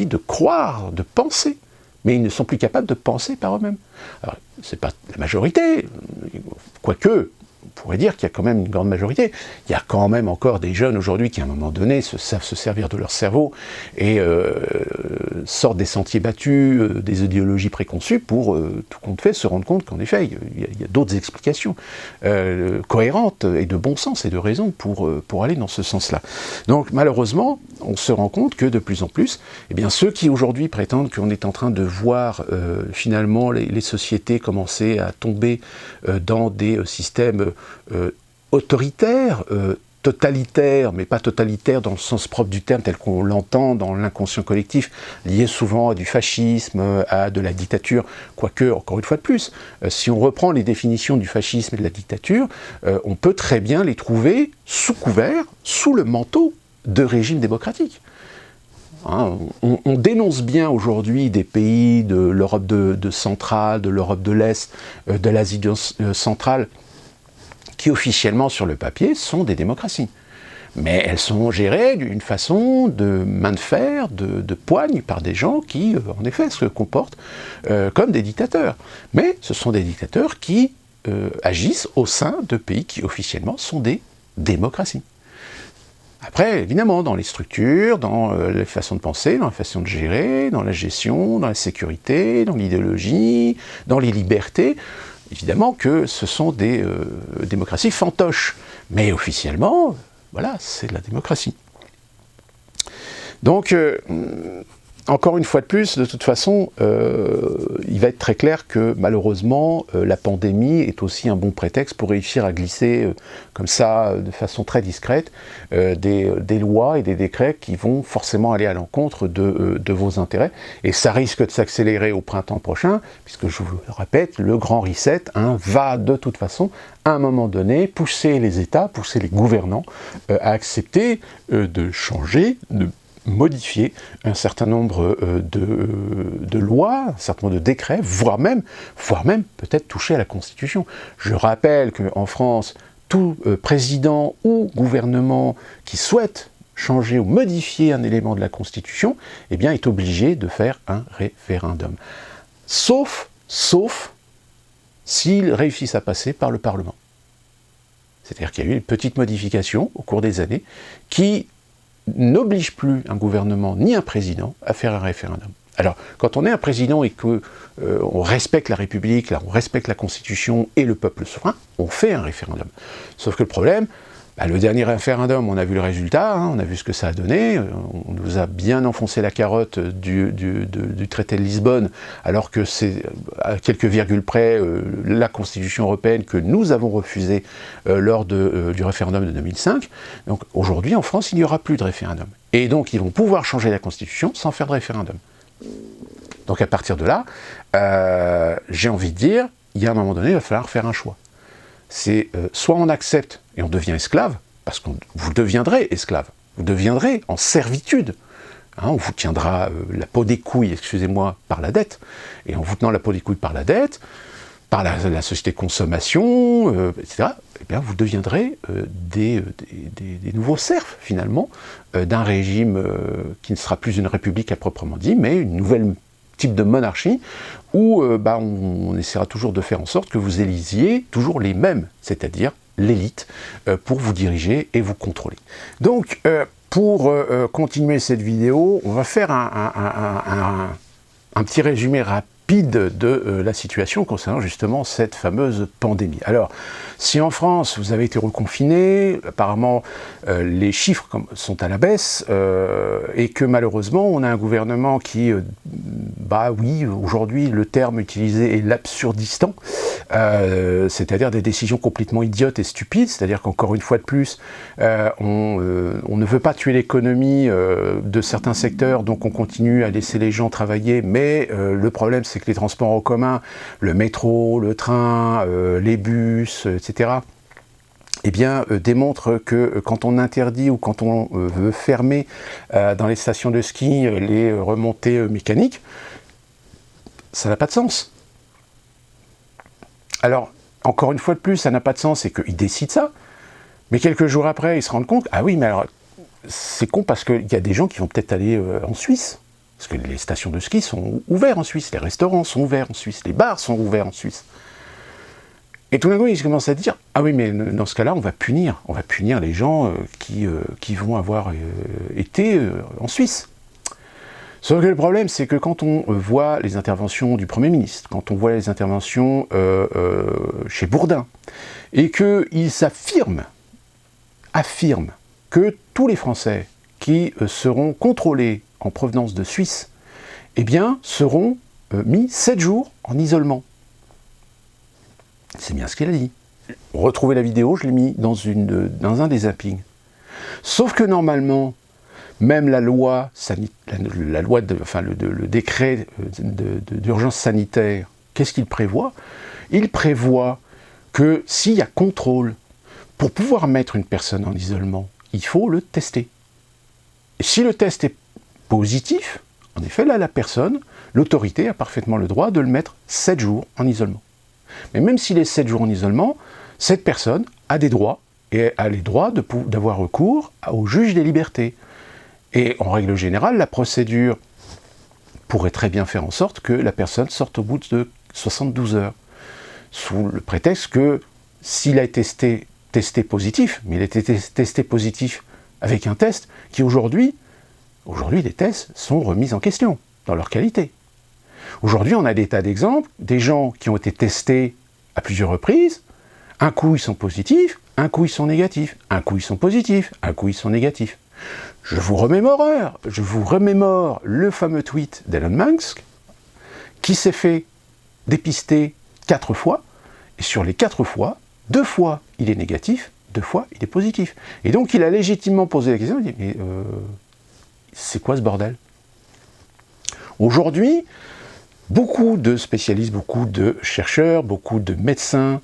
de croire, de penser. Mais ils ne sont plus capables de penser par eux-mêmes. Alors, c'est pas la majorité, quoique, on pourrait dire qu'il y a quand même une grande majorité. Il y a quand même encore des jeunes aujourd'hui qui, à un moment donné, savent se servir de leur cerveau et sortent des sentiers battus, des idéologies préconçues pour, tout compte fait, se rendre compte qu'en effet, il y a d'autres explications cohérentes et de bon sens et de raison pour aller dans ce sens-là. Donc, malheureusement, on se rend compte que de plus en plus, eh bien, ceux qui aujourd'hui prétendent qu'on est en train de voir finalement les sociétés commencer à tomber dans des systèmes autoritaires, totalitaires, mais pas totalitaires dans le sens propre du terme tel qu'on l'entend dans l'inconscient collectif, lié souvent à du fascisme, à de la dictature, quoique, encore une fois de plus, si on reprend les définitions du fascisme et de la dictature, on peut très bien les trouver sous couvert, sous le manteau de régime démocratique. Hein, on dénonce bien aujourd'hui des pays de l'Europe de centrale, de l'Europe de l'Est, de l'Asie centrale, qui officiellement sur le papier sont des démocraties. Mais elles sont gérées d'une façon de main de fer, de poigne, par des gens qui, en effet, se comportent comme des dictateurs. Mais ce sont des dictateurs qui agissent au sein de pays qui officiellement sont des démocraties. Après, évidemment, dans les structures, dans les façons de penser, dans la façon de gérer, dans la gestion, dans la sécurité, dans l'idéologie, dans les libertés, évidemment que ce sont des démocraties fantoches. Mais officiellement, voilà, c'est de la démocratie. Donc, encore une fois de plus, de toute façon, il va être très clair que malheureusement, la pandémie est aussi un bon prétexte pour réussir à glisser comme ça, de façon très discrète, des lois et des décrets qui vont forcément aller à l'encontre de vos intérêts. Et ça risque de s'accélérer au printemps prochain, puisque je vous le répète, le grand reset va de toute façon, à un moment donné, pousser les États, pousser les gouvernants à accepter de changer, de modifier un certain nombre de lois, un certain nombre de décrets, voire même peut-être toucher à la Constitution. Je rappelle qu'en France, tout président ou gouvernement qui souhaite changer ou modifier un élément de la Constitution, eh bien, est obligé de faire un référendum. Sauf s'ils réussissent à passer par le Parlement. C'est-à-dire qu'il y a eu une petite modification au cours des années qui n'oblige plus un gouvernement ni un président à faire un référendum. Alors, quand on est un président et qu'on respecte la République, là, on respecte la Constitution et le peuple souverain, on fait un référendum. Sauf que le problème, le dernier référendum, on a vu le résultat, on a vu ce que ça a donné, on nous a bien enfoncé la carotte du traité de Lisbonne, alors que c'est à quelques virgules près la Constitution européenne que nous avons refusée lors du référendum de 2005. Donc aujourd'hui, en France, il n'y aura plus de référendum. Et donc, ils vont pouvoir changer la Constitution sans faire de référendum. Donc à partir de là, j'ai envie de dire, il y a un moment donné, il va falloir faire un choix. C'est soit on accepte et on devient esclave, parce que vous deviendrez esclave, vous deviendrez en servitude. On vous tiendra la peau des couilles, excusez-moi, par la dette, et en vous tenant la peau des couilles par la dette, par la société de consommation, etc., eh bien vous deviendrez des nouveaux serfs, finalement, d'un régime qui ne sera plus une république à proprement dit, mais une nouvelle type de monarchie où on essaiera toujours de faire en sorte que vous élisiez toujours les mêmes, c'est-à-dire l'élite, pour vous diriger et vous contrôler. Donc, pour continuer cette vidéo, on va faire un petit résumé rapide de la situation concernant justement cette fameuse pandémie. Alors, si en France vous avez été reconfiné, apparemment les chiffres sont à la baisse et que malheureusement on a un gouvernement qui, oui, aujourd'hui le terme utilisé est l'absurdistan, c'est-à-dire des décisions complètement idiotes et stupides, c'est-à-dire qu'encore une fois de plus, on ne veut pas tuer l'économie de certains secteurs, donc on continue à laisser les gens travailler, mais le problème c'est que les transports en commun, le métro, le train, les bus, etc., eh bien, démontrent que quand on interdit ou quand on veut fermer dans les stations de ski les remontées mécaniques, ça n'a pas de sens. Alors, encore une fois de plus, ça n'a pas de sens, c'est qu'ils décident ça, mais quelques jours après, ils se rendent compte, ah oui, mais alors, c'est con parce qu'il y a des gens qui vont peut-être aller en Suisse, parce que les stations de ski sont ouvertes en Suisse, les restaurants sont ouverts en Suisse, les bars sont ouverts en Suisse. Et tout d'un coup, ils commencent à dire « Ah oui, mais dans ce cas-là, on va punir les gens qui vont avoir été en Suisse. » Sauf que le problème, c'est que quand on voit les interventions du Premier ministre, quand on voit les interventions chez Bourdin, et qu'il affirme que tous les Français qui seront contrôlés en provenance de Suisse, eh bien, seront mis 7 jours en isolement. C'est bien ce qu'il a dit. Retrouvez la vidéo, je l'ai mis dans un des zappings. Sauf que normalement, même le décret d'urgence sanitaire, qu'est-ce qu'il prévoit? Il prévoit que s'il y a contrôle, pour pouvoir mettre une personne en isolement, il faut le tester. Et si le test est positif, en effet, là, la personne, l'autorité a parfaitement le droit de le mettre 7 jours en isolement. Mais même s'il est 7 jours en isolement, cette personne a des droits, et a les droits d'avoir recours au juge des libertés. Et en règle générale, la procédure pourrait très bien faire en sorte que la personne sorte au bout de 72 heures, sous le prétexte que s'il a été testé positif, mais il a été testé positif avec un test qui aujourd'hui les tests sont remis en question dans leur qualité. Aujourd'hui, on a des tas d'exemples, des gens qui ont été testés à plusieurs reprises, un coup ils sont positifs, un coup ils sont négatifs, un coup ils sont positifs, un coup ils sont négatifs. Je vous remémore le fameux tweet d'Elon Musk, qui s'est fait dépister 4 fois, et sur les 4 fois, 2 fois il est négatif, 2 fois il est positif. Et donc il a légitimement posé la question, il dit, mais c'est quoi ce bordel? Aujourd'hui, beaucoup de spécialistes, beaucoup de chercheurs, beaucoup de médecins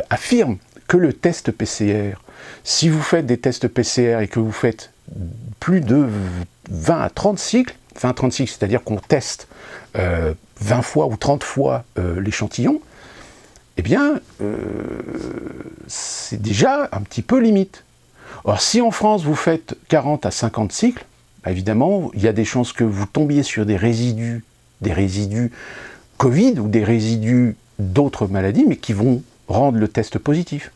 affirment que le test PCR, si vous faites des tests PCR et que vous faites plus de 20 à 30 cycles, c'est-à-dire qu'on teste 20 fois ou 30 fois l'échantillon, eh bien, c'est déjà un petit peu limite. Or, si en France vous faites 40 à 50 cycles, bah évidemment, il y a des chances que vous tombiez sur des résidus Covid ou des résidus d'autres maladies, mais qui vont rendre le test positif.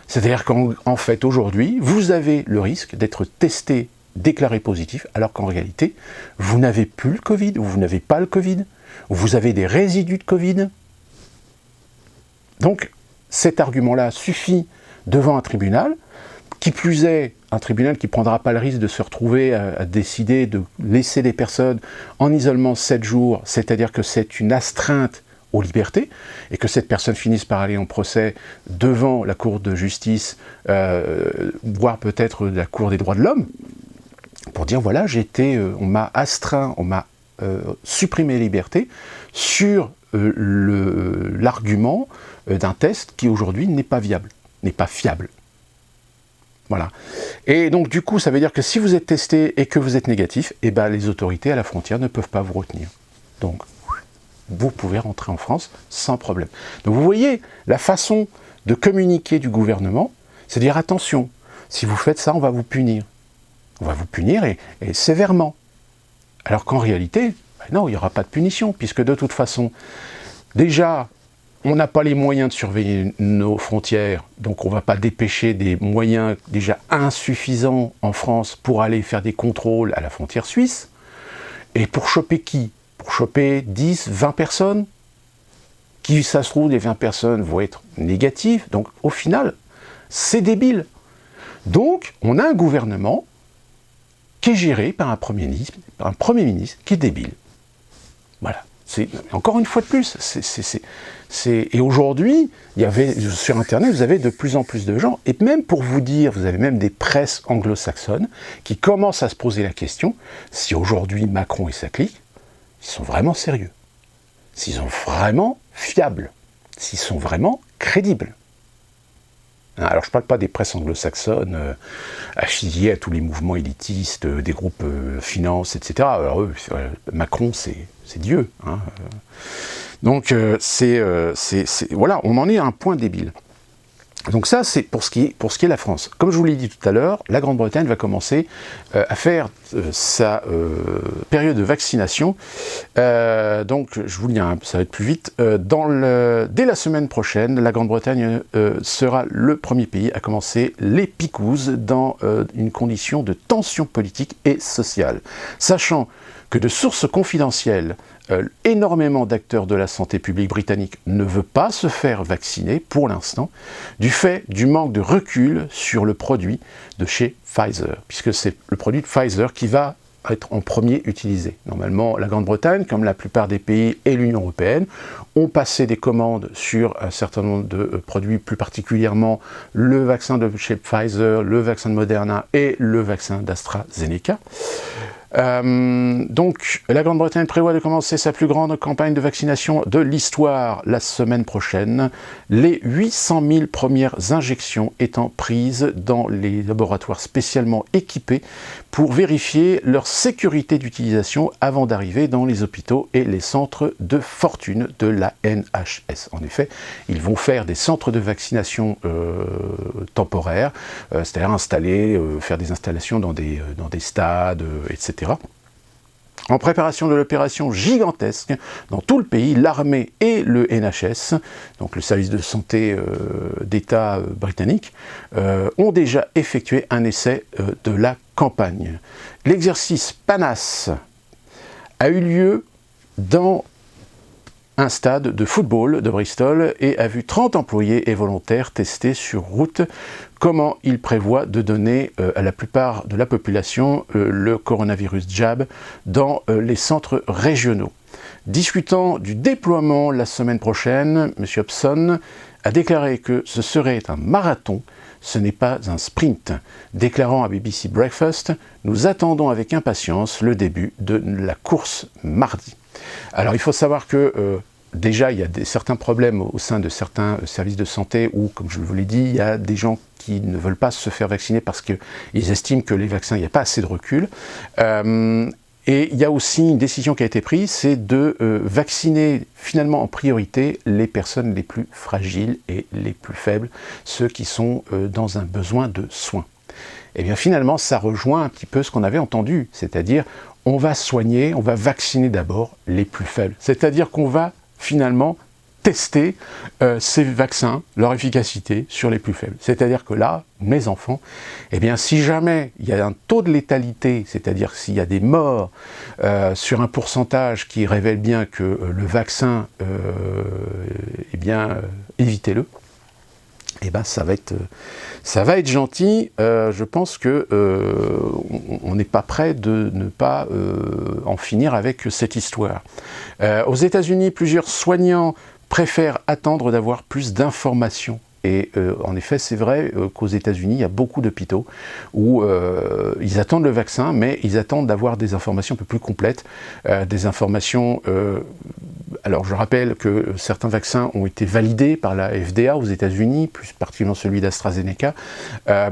C'est-à-dire qu'en fait, aujourd'hui, vous avez le risque d'être testé, déclaré positif, alors qu'en réalité, vous n'avez plus le Covid, ou vous n'avez pas le Covid, ou vous avez des résidus de Covid. Donc, cet argument-là suffit devant un tribunal, qui plus est, un tribunal qui ne prendra pas le risque de se retrouver à décider de laisser des personnes en isolement 7 jours, c'est-à-dire que c'est une astreinte aux libertés, et que cette personne finisse par aller en procès devant la Cour de justice, voire peut-être la Cour des droits de l'homme, pour dire voilà, on m'a astreint, on m'a supprimé les libertés sur l'argument d'un test qui aujourd'hui n'est pas viable, n'est pas fiable. Voilà. Et donc du coup, ça veut dire que si vous êtes testé et que vous êtes négatif, eh ben, les autorités à la frontière ne peuvent pas vous retenir. Donc, vous pouvez rentrer en France sans problème. Donc vous voyez la façon de communiquer du gouvernement, c'est de dire attention, si vous faites ça, on va vous punir. On va vous punir et sévèrement. Alors qu'en réalité, ben non, il n'y aura pas de punition, puisque de toute façon, déjà, on n'a pas les moyens de surveiller nos frontières, donc on ne va pas dépêcher des moyens déjà insuffisants en France pour aller faire des contrôles à la frontière suisse. Et pour choper qui? Pour choper 10, 20 personnes, qui, ça se trouve, les 20 personnes vont être négatives. Donc, au final, c'est débile. Donc, on a un gouvernement qui est géré par un Premier ministre qui est débile. Voilà. Encore une fois de plus, et aujourd'hui, sur Internet, vous avez de plus en plus de gens, et même pour vous dire, vous avez même des presses anglo-saxonnes qui commencent à se poser la question, si aujourd'hui Macron et sa clique, ils sont vraiment sérieux, s'ils sont vraiment fiables, s'ils sont vraiment crédibles. Alors je ne parle pas des presses anglo-saxonnes affiliées à tous les mouvements élitistes, des groupes finance, etc. Alors eux, Macron, c'est Dieu. Hein. Donc voilà, on en est à un point débile. Donc ça, c'est pour ce qui est de la France. Comme je vous l'ai dit tout à l'heure, la Grande-Bretagne va commencer à faire sa période de vaccination. Donc, je vous le dis, ça va être plus vite. Dès la semaine prochaine, la Grande-Bretagne sera le premier pays à commencer les picouzes dans une condition de tension politique et sociale. Sachant que de sources confidentielles, énormément d'acteurs de la santé publique britannique ne veulent pas se faire vacciner pour l'instant, du fait du manque de recul sur le produit de chez Pfizer, puisque c'est le produit de Pfizer qui va être en premier utilisé. Normalement, la Grande-Bretagne, comme la plupart des pays et l'Union européenne, ont passé des commandes sur un certain nombre de produits, plus particulièrement le vaccin de chez Pfizer, le vaccin de Moderna et le vaccin d'AstraZeneca. Donc, la Grande-Bretagne prévoit de commencer sa plus grande campagne de vaccination de l'histoire la semaine prochaine, les 800 000 premières injections étant prises dans les laboratoires spécialement équipés pour vérifier leur sécurité d'utilisation avant d'arriver dans les hôpitaux et les centres de fortune de la NHS. En effet, ils vont faire des centres de vaccination temporaires, c'est-à-dire faire des installations dans des stades, etc. En préparation de l'opération gigantesque dans tout le pays, l'armée et le NHS, donc le service de santé d'État britannique, ont déjà effectué un essai de la campagne. L'exercice PANAS a eu lieu dans un stade de football de Bristol et a vu 30 employés et volontaires tester sur route comment il prévoit de donner à la plupart de la population le coronavirus jab dans les centres régionaux. Discutant du déploiement la semaine prochaine, M. Hobson a déclaré que ce serait un marathon, ce n'est pas un sprint, déclarant à BBC Breakfast « Nous attendons avec impatience le début de la course mardi ». Alors il faut savoir que déjà il y a certains problèmes au sein de certains services de santé où, comme je vous l'ai dit, il y a des gens qui ne veulent pas se faire vacciner parce qu'ils estiment que les vaccins, il n'y a pas assez de recul. Et il y a aussi une décision qui a été prise, c'est de vacciner finalement en priorité les personnes les plus fragiles et les plus faibles, ceux qui sont dans un besoin de soins. Et bien finalement, ça rejoint un petit peu ce qu'on avait entendu, c'est-à-dire on va soigner, on va vacciner d'abord les plus faibles. C'est-à-dire qu'on va finalement tester ces vaccins, leur efficacité sur les plus faibles. C'est-à-dire que là, mes enfants, eh bien, si jamais il y a un taux de létalité, c'est-à-dire s'il y a des morts sur un pourcentage qui révèle bien que le vaccin, eh bien, évitez-le, eh ben, ça va être gentil. Je pense que on n'est pas prêt de ne pas en finir avec cette histoire. Aux États-Unis, plusieurs soignants préfèrent attendre d'avoir plus d'informations. Et en effet, c'est vrai qu'aux États-Unis, il y a beaucoup d'hôpitaux où ils attendent le vaccin, mais ils attendent d'avoir des informations un peu plus complètes, des informations... Alors je rappelle que certains vaccins ont été validés par la FDA aux États-Unis, plus particulièrement celui d'AstraZeneca,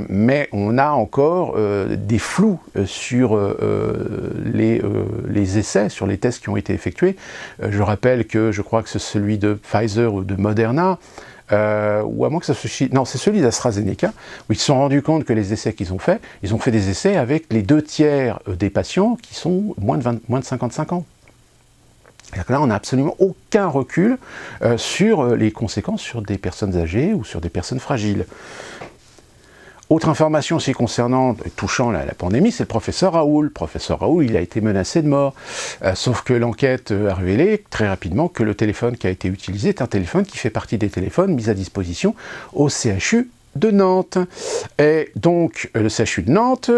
mais on a encore des flous sur les essais, sur les tests qui ont été effectués. Je rappelle que je crois que c'est celui de Pfizer ou de Moderna, ou à moins que ça soit... Non, c'est celui d'AstraZeneca, où ils se sont rendus compte que les essais qu'ils ont fait, ils ont fait des essais avec les 2/3 des patients qui sont moins de 55 ans. C'est-à-dire que là, on n'a absolument aucun recul sur les conséquences sur des personnes âgées ou sur des personnes fragiles. Autre information aussi concernant, touchant la pandémie, c'est le professeur Raoult. Le professeur Raoult, il a été menacé de mort. Sauf que l'enquête a révélé très rapidement que le téléphone qui a été utilisé est un téléphone qui fait partie des téléphones mis à disposition au CHU de Nantes. Et donc, le CHU de Nantes,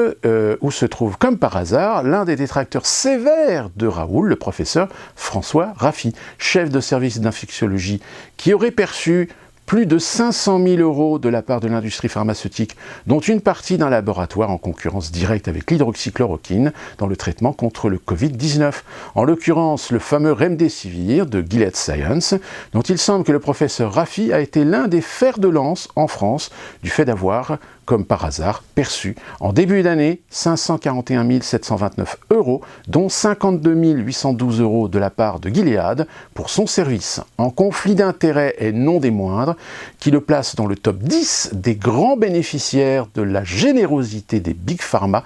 où se trouve, comme par hasard, l'un des détracteurs sévères de Raoult, le professeur François Raffi, chef de service d'infectiologie, qui aurait perçu plus de 500 000 € de la part de l'industrie pharmaceutique, dont une partie d'un laboratoire en concurrence directe avec l'hydroxychloroquine dans le traitement contre le Covid-19. En l'occurrence, le fameux Remdesivir de Gilead Science, dont il semble que le professeur Raffi a été l'un des fers de lance en France du fait d'avoir comme par hasard, perçu en début d'année 541 729 €, dont 52 812 € de la part de Gilead pour son service, en conflit d'intérêts et non des moindres, qui le place dans le top 10 des grands bénéficiaires de la générosité des Big Pharma,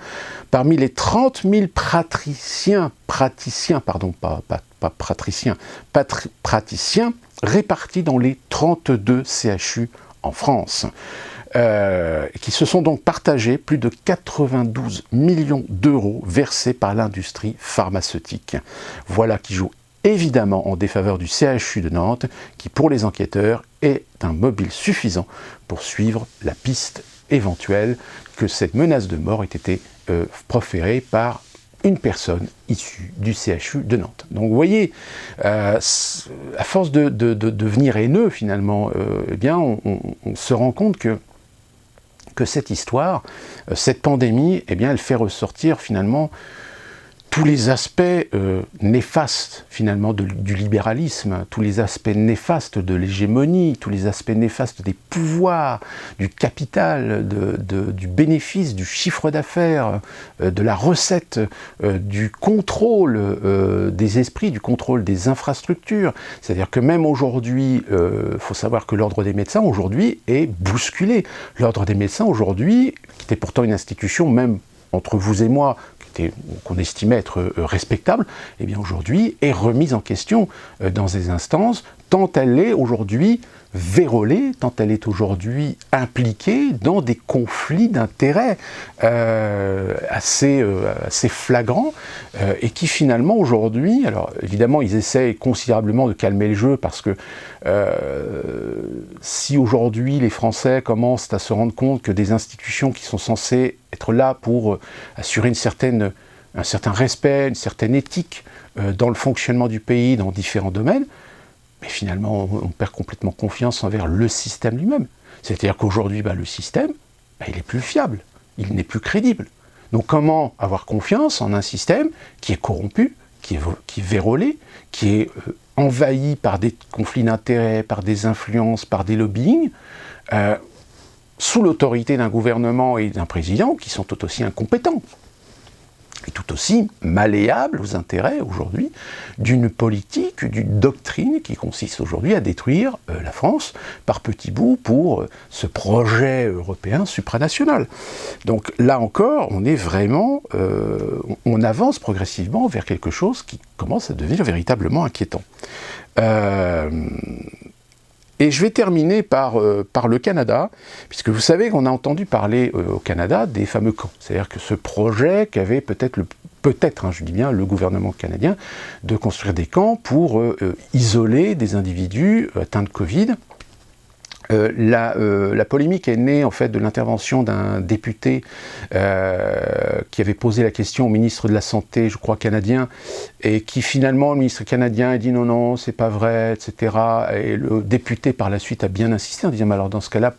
parmi les 30 000 praticiens répartis dans les 32 CHU en France, qui se sont donc partagés plus de 92 millions d'euros versés par l'industrie pharmaceutique. Voilà qui joue évidemment en défaveur du CHU de Nantes, qui pour les enquêteurs est un mobile suffisant pour suivre la piste éventuelle que cette menace de mort ait été proférée par une personne issue du CHU de Nantes. Donc vous voyez, à force de devenir haineux finalement, eh bien on se rend compte que cette histoire, cette pandémie, eh bien elle fait ressortir finalement tous les aspects néfastes finalement du libéralisme, tous les aspects néfastes de l'hégémonie, tous les aspects néfastes des pouvoirs, du capital, du bénéfice, du chiffre d'affaires, de la recette, du contrôle des esprits, du contrôle des infrastructures. C'est-à-dire que même aujourd'hui, faut savoir que l'ordre des médecins aujourd'hui est bousculé. L'ordre des médecins aujourd'hui, qui était pourtant une institution même entre vous et moi, qu'on estimait être respectable, eh bien aujourd'hui est remise en question dans ces instances, tant elle est aujourd'hui vérolée, tant elle est aujourd'hui impliquée dans des conflits d'intérêts assez flagrants, et qui finalement aujourd'hui, alors évidemment ils essaient considérablement de calmer le jeu, parce que si aujourd'hui les Français commencent à se rendre compte que des institutions qui sont censées être là pour assurer un certain respect, une certaine éthique dans le fonctionnement du pays, dans différents domaines, mais finalement on perd complètement confiance envers le système lui-même. C'est-à-dire qu'aujourd'hui, le système, il n'est plus fiable, il n'est plus crédible. Donc comment avoir confiance en un système qui est corrompu, qui est vérolé, qui est envahi par des conflits d'intérêts, par des influences, par des lobbying, sous l'autorité d'un gouvernement et d'un président qui sont tout aussi incompétents et tout aussi malléables aux intérêts aujourd'hui d'une politique, d'une doctrine qui consiste aujourd'hui à détruire la France par petits bouts pour ce projet européen supranational. Donc là encore, on est vraiment, on avance progressivement vers quelque chose qui commence à devenir véritablement inquiétant. Et je vais terminer par le Canada, puisque vous savez qu'on a entendu parler au Canada des fameux camps. C'est-à-dire que ce projet qu'avait peut-être, je dis bien, le gouvernement canadien, de construire des camps pour isoler des individus atteints de Covid. La polémique est née en fait de l'intervention d'un député qui avait posé la question au ministre de la Santé, je crois canadien, et qui finalement, le ministre canadien a dit non, c'est pas vrai, etc. Et le député par la suite a bien insisté en disant alors dans ce cas-là,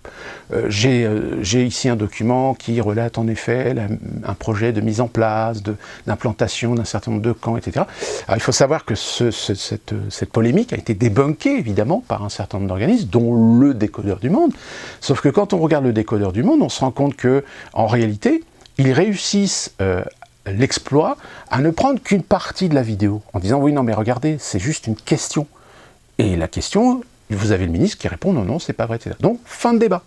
j'ai ici un document qui relate en effet un projet de mise en place, d'implantation d'un certain nombre de camps, etc. Alors il faut savoir que cette polémique a été débunkée évidemment par un certain nombre d'organismes, dont le Décodeur du Monde. Sauf que quand on regarde le Décodeur du Monde, on se rend compte que en réalité, ils réussissent l'exploit à ne prendre qu'une partie de la vidéo, en disant oui, non, mais regardez, c'est juste une question. Et la question, vous avez le ministre qui répond non, c'est pas vrai, etc. Donc, fin de débat.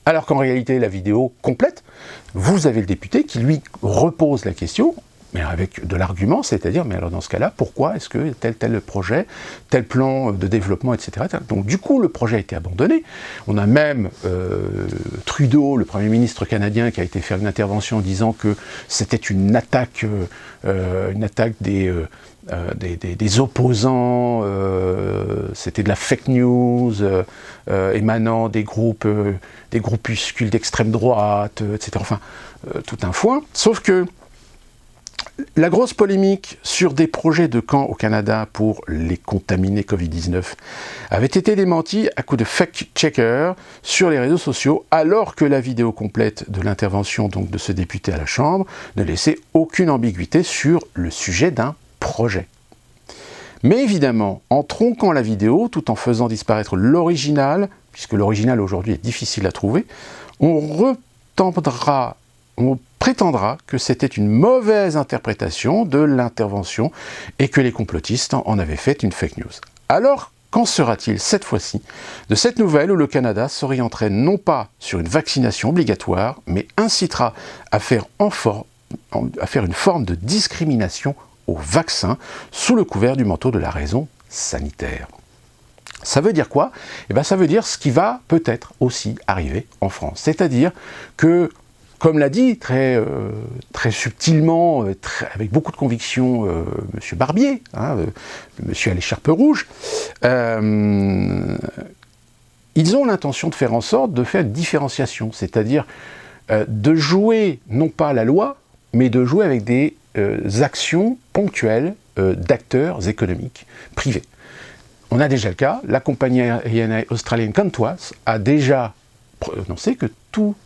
Alors qu'en réalité, la vidéo complète, vous avez le député qui lui repose la question, mais avec de l'argument, c'est-à-dire, mais alors dans ce cas-là, pourquoi est-ce que tel projet, tel plan de développement, etc. Donc du coup, le projet a été abandonné. On a même Trudeau, le Premier ministre canadien, qui a été faire une intervention en disant que c'était une attaque des opposants, c'était de la fake news émanant des groupuscules d'extrême droite, etc. Enfin, tout un foin. Sauf que la grosse polémique sur des projets de camps au Canada pour les contaminés Covid-19 avait été démentie à coup de fact-checker sur les réseaux sociaux, alors que la vidéo complète de l'intervention donc de ce député à la Chambre ne laissait aucune ambiguïté sur le sujet d'un projet. Mais évidemment, en tronquant la vidéo, tout en faisant disparaître l'original, puisque l'original aujourd'hui est difficile à trouver, on prétendra que c'était une mauvaise interprétation de l'intervention et que les complotistes en avaient fait une fake news. Alors, qu'en sera-t-il cette fois-ci de cette nouvelle où le Canada s'orienterait non pas sur une vaccination obligatoire, mais incitera à faire une forme de discrimination au vaccin sous le couvert du manteau de la raison sanitaire? Ça veut dire quoi? Eh bien, ça veut dire ce qui va peut-être aussi arriver en France. C'est-à-dire que, comme l'a dit très subtilement, avec beaucoup de conviction, M. Barbier, M. à l'écharpe rouge, ils ont l'intention de faire en sorte de faire une différenciation, c'est-à-dire de jouer non pas la loi, mais de jouer avec des actions ponctuelles d'acteurs économiques privés. On a déjà le cas, la compagnie aérienne australienne Qantas a déjà prononcé que tout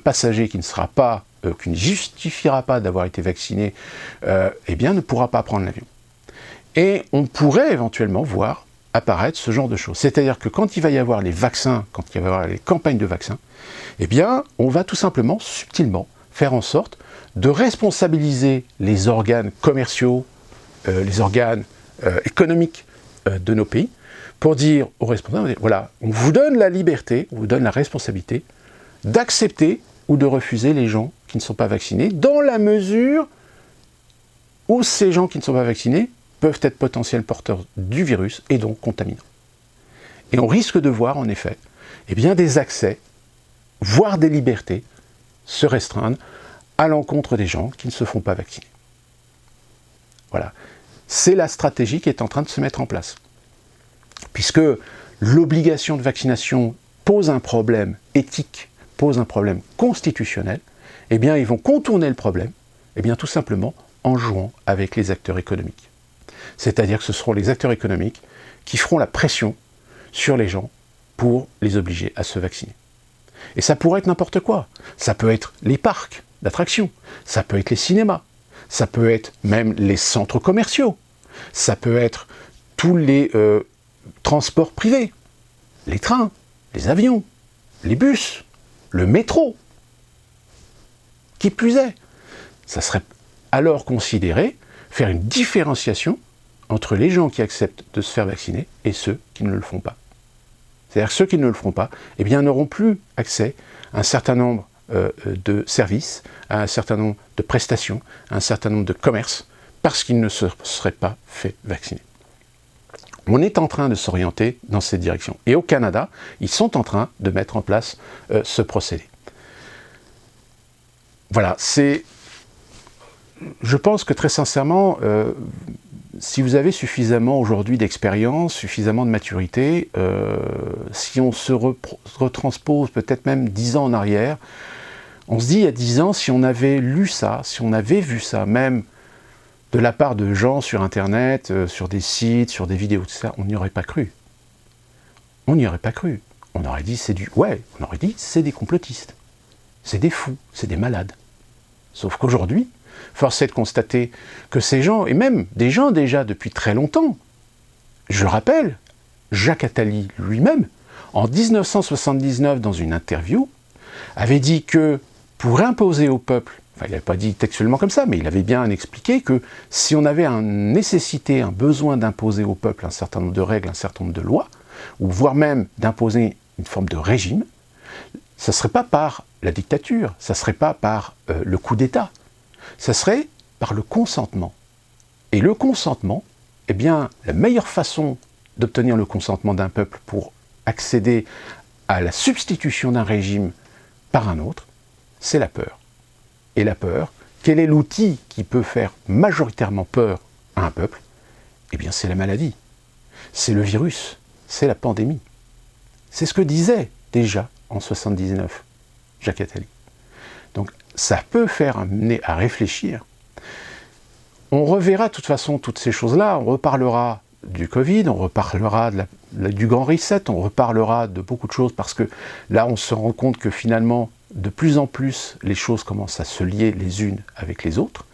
passager qui ne justifiera pas d'avoir été vacciné, eh bien, ne pourra pas prendre l'avion. Et on pourrait éventuellement voir apparaître ce genre de choses. C'est-à-dire que quand il va y avoir les vaccins, quand il va y avoir les campagnes de vaccins, eh bien, on va tout simplement, subtilement, faire en sorte de responsabiliser les organes commerciaux, les organes économiques de nos pays, pour dire aux responsables, voilà, on vous donne la liberté, on vous donne la responsabilité d'accepter ou de refuser les gens qui ne sont pas vaccinés, dans la mesure où ces gens qui ne sont pas vaccinés peuvent être potentiels porteurs du virus et donc contaminants. Et on risque de voir, en effet, eh bien, des accès, voire des libertés, se restreindre à l'encontre des gens qui ne se font pas vacciner. Voilà. C'est la stratégie qui est en train de se mettre en place. Puisque l'obligation de vaccination pose un problème éthique, pose un problème constitutionnel, eh bien, ils vont contourner le problème, eh bien, tout simplement en jouant avec les acteurs économiques. C'est-à-dire que ce seront les acteurs économiques qui feront la pression sur les gens pour les obliger à se vacciner. Et ça pourrait être n'importe quoi. Ça peut être les parcs d'attractions, ça peut être les cinémas, ça peut être même les centres commerciaux, ça peut être tous les transports privés, les trains, les avions, les bus, le métro. Qui plus est, ça serait alors considéré faire une différenciation entre les gens qui acceptent de se faire vacciner et ceux qui ne le font pas. C'est-à-dire que ceux qui ne le feront pas, eh bien, n'auront plus accès à un certain nombre de services, à un certain nombre de prestations, à un certain nombre de commerces, parce qu'ils ne se seraient pas fait vacciner. On est en train de s'orienter dans cette direction. Et au Canada, ils sont en train de mettre en place ce procédé. Voilà, je pense que très sincèrement, si vous avez suffisamment aujourd'hui d'expérience, suffisamment de maturité, si on se retranspose peut-être même 10 ans en arrière, on se dit il y a 10 ans, si on avait lu ça, si on avait vu ça, même de la part de gens sur Internet, sur des sites, sur des vidéos, tout ça, on n'y aurait pas cru. On n'y aurait pas cru. On aurait dit on aurait dit c'est des complotistes. C'est des fous, c'est des malades. Sauf qu'aujourd'hui, force est de constater que ces gens, et même des gens déjà depuis très longtemps, je rappelle, Jacques Attali lui-même, en 1979, dans une interview, avait dit que pour imposer au peuple, enfin il n'avait pas dit textuellement comme ça, mais il avait bien expliqué que si on avait une nécessité, un besoin d'imposer au peuple un certain nombre de règles, un certain nombre de lois, ou voire même d'imposer une forme de régime, ça ne serait pas par la dictature, ça ne serait pas par le coup d'État, ça serait par le consentement. Et le consentement, eh bien, la meilleure façon d'obtenir le consentement d'un peuple pour accéder à la substitution d'un régime par un autre, c'est la peur. Et la peur, quel est l'outil qui peut faire majoritairement peur à un peuple? Eh bien, c'est la maladie, c'est le virus, c'est la pandémie. C'est ce que disait déjà en 1979 Jacques Attali. Donc, ça peut faire amener à réfléchir. On reverra de toute façon toutes ces choses-là, on reparlera du Covid, on reparlera du grand reset, on reparlera de beaucoup de choses, parce que là, on se rend compte que finalement, de plus en plus, les choses commencent à se lier les unes avec les autres.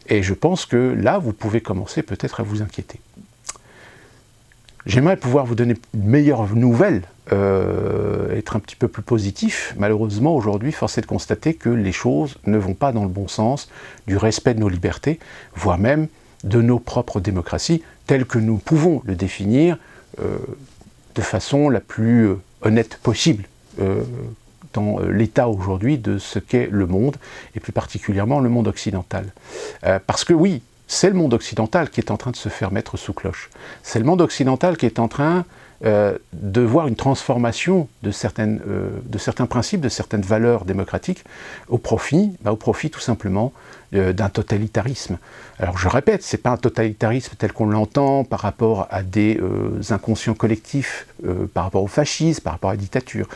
Et je pense que là, vous pouvez commencer peut-être à vous inquiéter. J'aimerais pouvoir vous donner une meilleure nouvelle être un petit peu plus positif. Malheureusement, aujourd'hui, force est de constater que les choses ne vont pas dans le bon sens du respect de nos libertés, voire même de nos propres démocraties, telles que nous pouvons le définir de façon la plus honnête possible dans l'état aujourd'hui de ce qu'est le monde, et plus particulièrement le monde occidental. Parce que oui, c'est le monde occidental qui est en train de se faire mettre sous cloche. C'est le monde occidental qui est en train de voir une transformation de certains principes, de certaines valeurs démocratiques, au profit tout simplement d'un totalitarisme. Alors je répète, ce n'est pas un totalitarisme tel qu'on l'entend par rapport à des inconscients collectifs, par rapport au fascisme, par rapport à la dictature.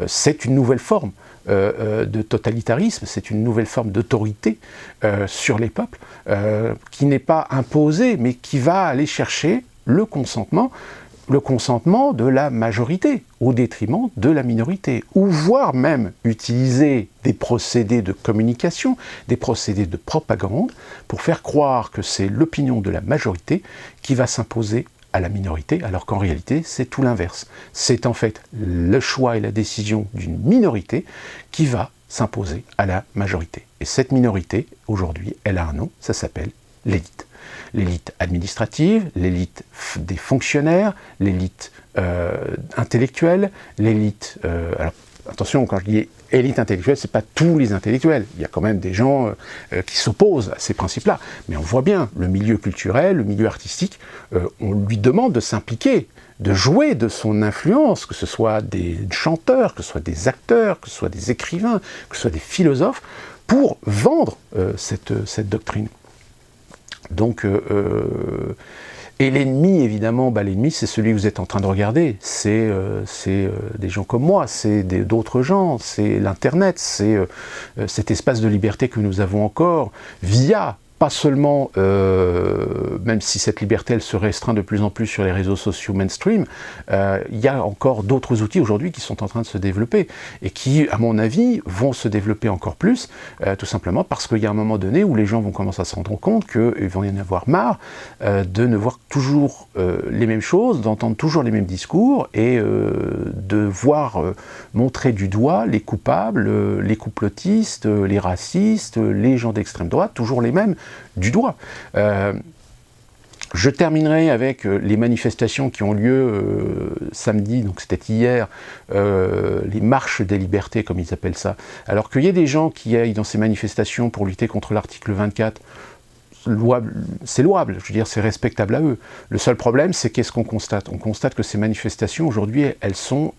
C'est une nouvelle forme de totalitarisme, c'est une nouvelle forme d'autorité sur les peuples, qui n'est pas imposée, mais qui va aller chercher le consentement de la majorité au détriment de la minorité, ou voire même utiliser des procédés de communication, des procédés de propagande pour faire croire que c'est l'opinion de la majorité qui va s'imposer à la minorité, alors qu'en réalité c'est tout l'inverse. C'est en fait le choix et la décision d'une minorité qui va s'imposer à la majorité. Et cette minorité, aujourd'hui, elle a un nom, ça s'appelle l'élite. L'élite administrative, l'élite des fonctionnaires, l'élite intellectuelle, l'élite... alors attention, quand je dis élite intellectuelle, ce n'est pas tous les intellectuels. Il y a quand même des gens qui s'opposent à ces principes-là. Mais on voit bien, le milieu culturel, le milieu artistique, on lui demande de s'impliquer, de jouer de son influence, que ce soit des chanteurs, que ce soit des acteurs, que ce soit des écrivains, que ce soit des philosophes, pour vendre cette doctrine. Donc, et l'ennemi, évidemment, l'ennemi, c'est celui que vous êtes en train de regarder. C'est des gens comme moi, c'est d'autres gens, c'est l'Internet, c'est cet espace de liberté que nous avons encore via, pas seulement, même si cette liberté, elle se restreint de plus en plus sur les réseaux sociaux mainstream, il y a encore d'autres outils aujourd'hui qui sont en train de se développer et qui, à mon avis, vont se développer encore plus, tout simplement parce qu'il y a un moment donné où les gens vont commencer à se rendre compte qu'ils vont y en avoir marre de ne voir toujours les mêmes choses, d'entendre toujours les mêmes discours et de voir montrer du doigt les coupables, les complotistes, les racistes, les gens d'extrême droite, toujours les mêmes, du doigt. Je terminerai avec les manifestations qui ont lieu samedi, donc c'était hier, les marches des libertés, comme ils appellent ça. Alors qu'il y ait des gens qui aillent dans ces manifestations pour lutter contre l'article 24, c'est louable, je veux dire, c'est respectable à eux. Le seul problème, c'est qu'est-ce qu'on constate? On constate que ces manifestations, aujourd'hui, elles sont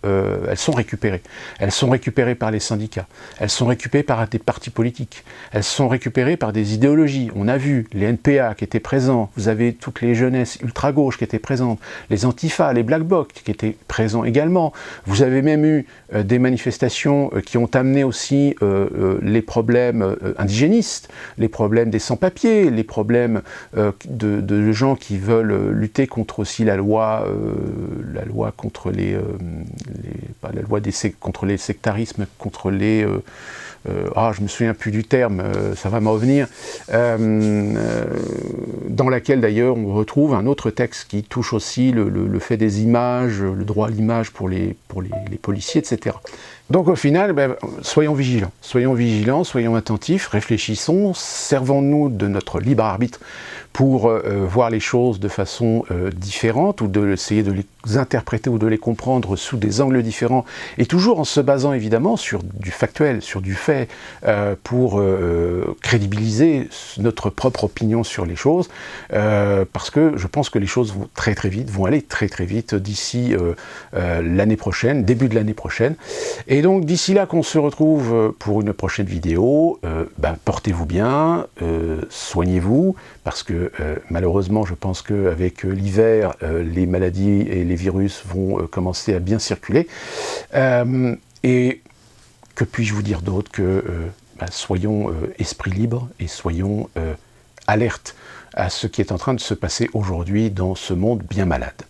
récupérées. Elles sont récupérées par les syndicats, elles sont récupérées par des partis politiques, elles sont récupérées par des idéologies. On a vu les NPA qui étaient présents, vous avez toutes les jeunesses ultra-gauche qui étaient présentes, les Antifa, les Black Blocs qui étaient présents également. Vous avez même eu des manifestations qui ont amené aussi les problèmes indigénistes, les problèmes des sans-papiers, les problèmes de gens qui veulent lutter contre aussi la loi contre contre les sectarismes, contre les je me souviens plus du terme, ça va me revenir, dans laquelle d'ailleurs on retrouve un autre texte qui touche aussi le fait des images, le droit à l'image pour les policiers, etc. Donc au final, soyons vigilants, soyons attentifs, réfléchissons, servons-nous de notre libre arbitre pour voir les choses de façon différente, ou d'essayer de les interpréter ou de les comprendre sous des angles différents, et toujours en se basant évidemment sur du factuel, sur du fait, pour crédibiliser notre propre opinion sur les choses, parce que je pense que les choses vont très très vite, vont aller très très vite d'ici l'année prochaine, début de l'année prochaine. Et donc d'ici là qu'on se retrouve pour une prochaine vidéo, portez-vous bien, soignez-vous, parce que malheureusement je pense qu'avec l'hiver, les maladies et les virus vont commencer à bien circuler. Et que puis-je vous dire d'autre que soyons esprit libre et soyons alertes à ce qui est en train de se passer aujourd'hui dans ce monde bien malade.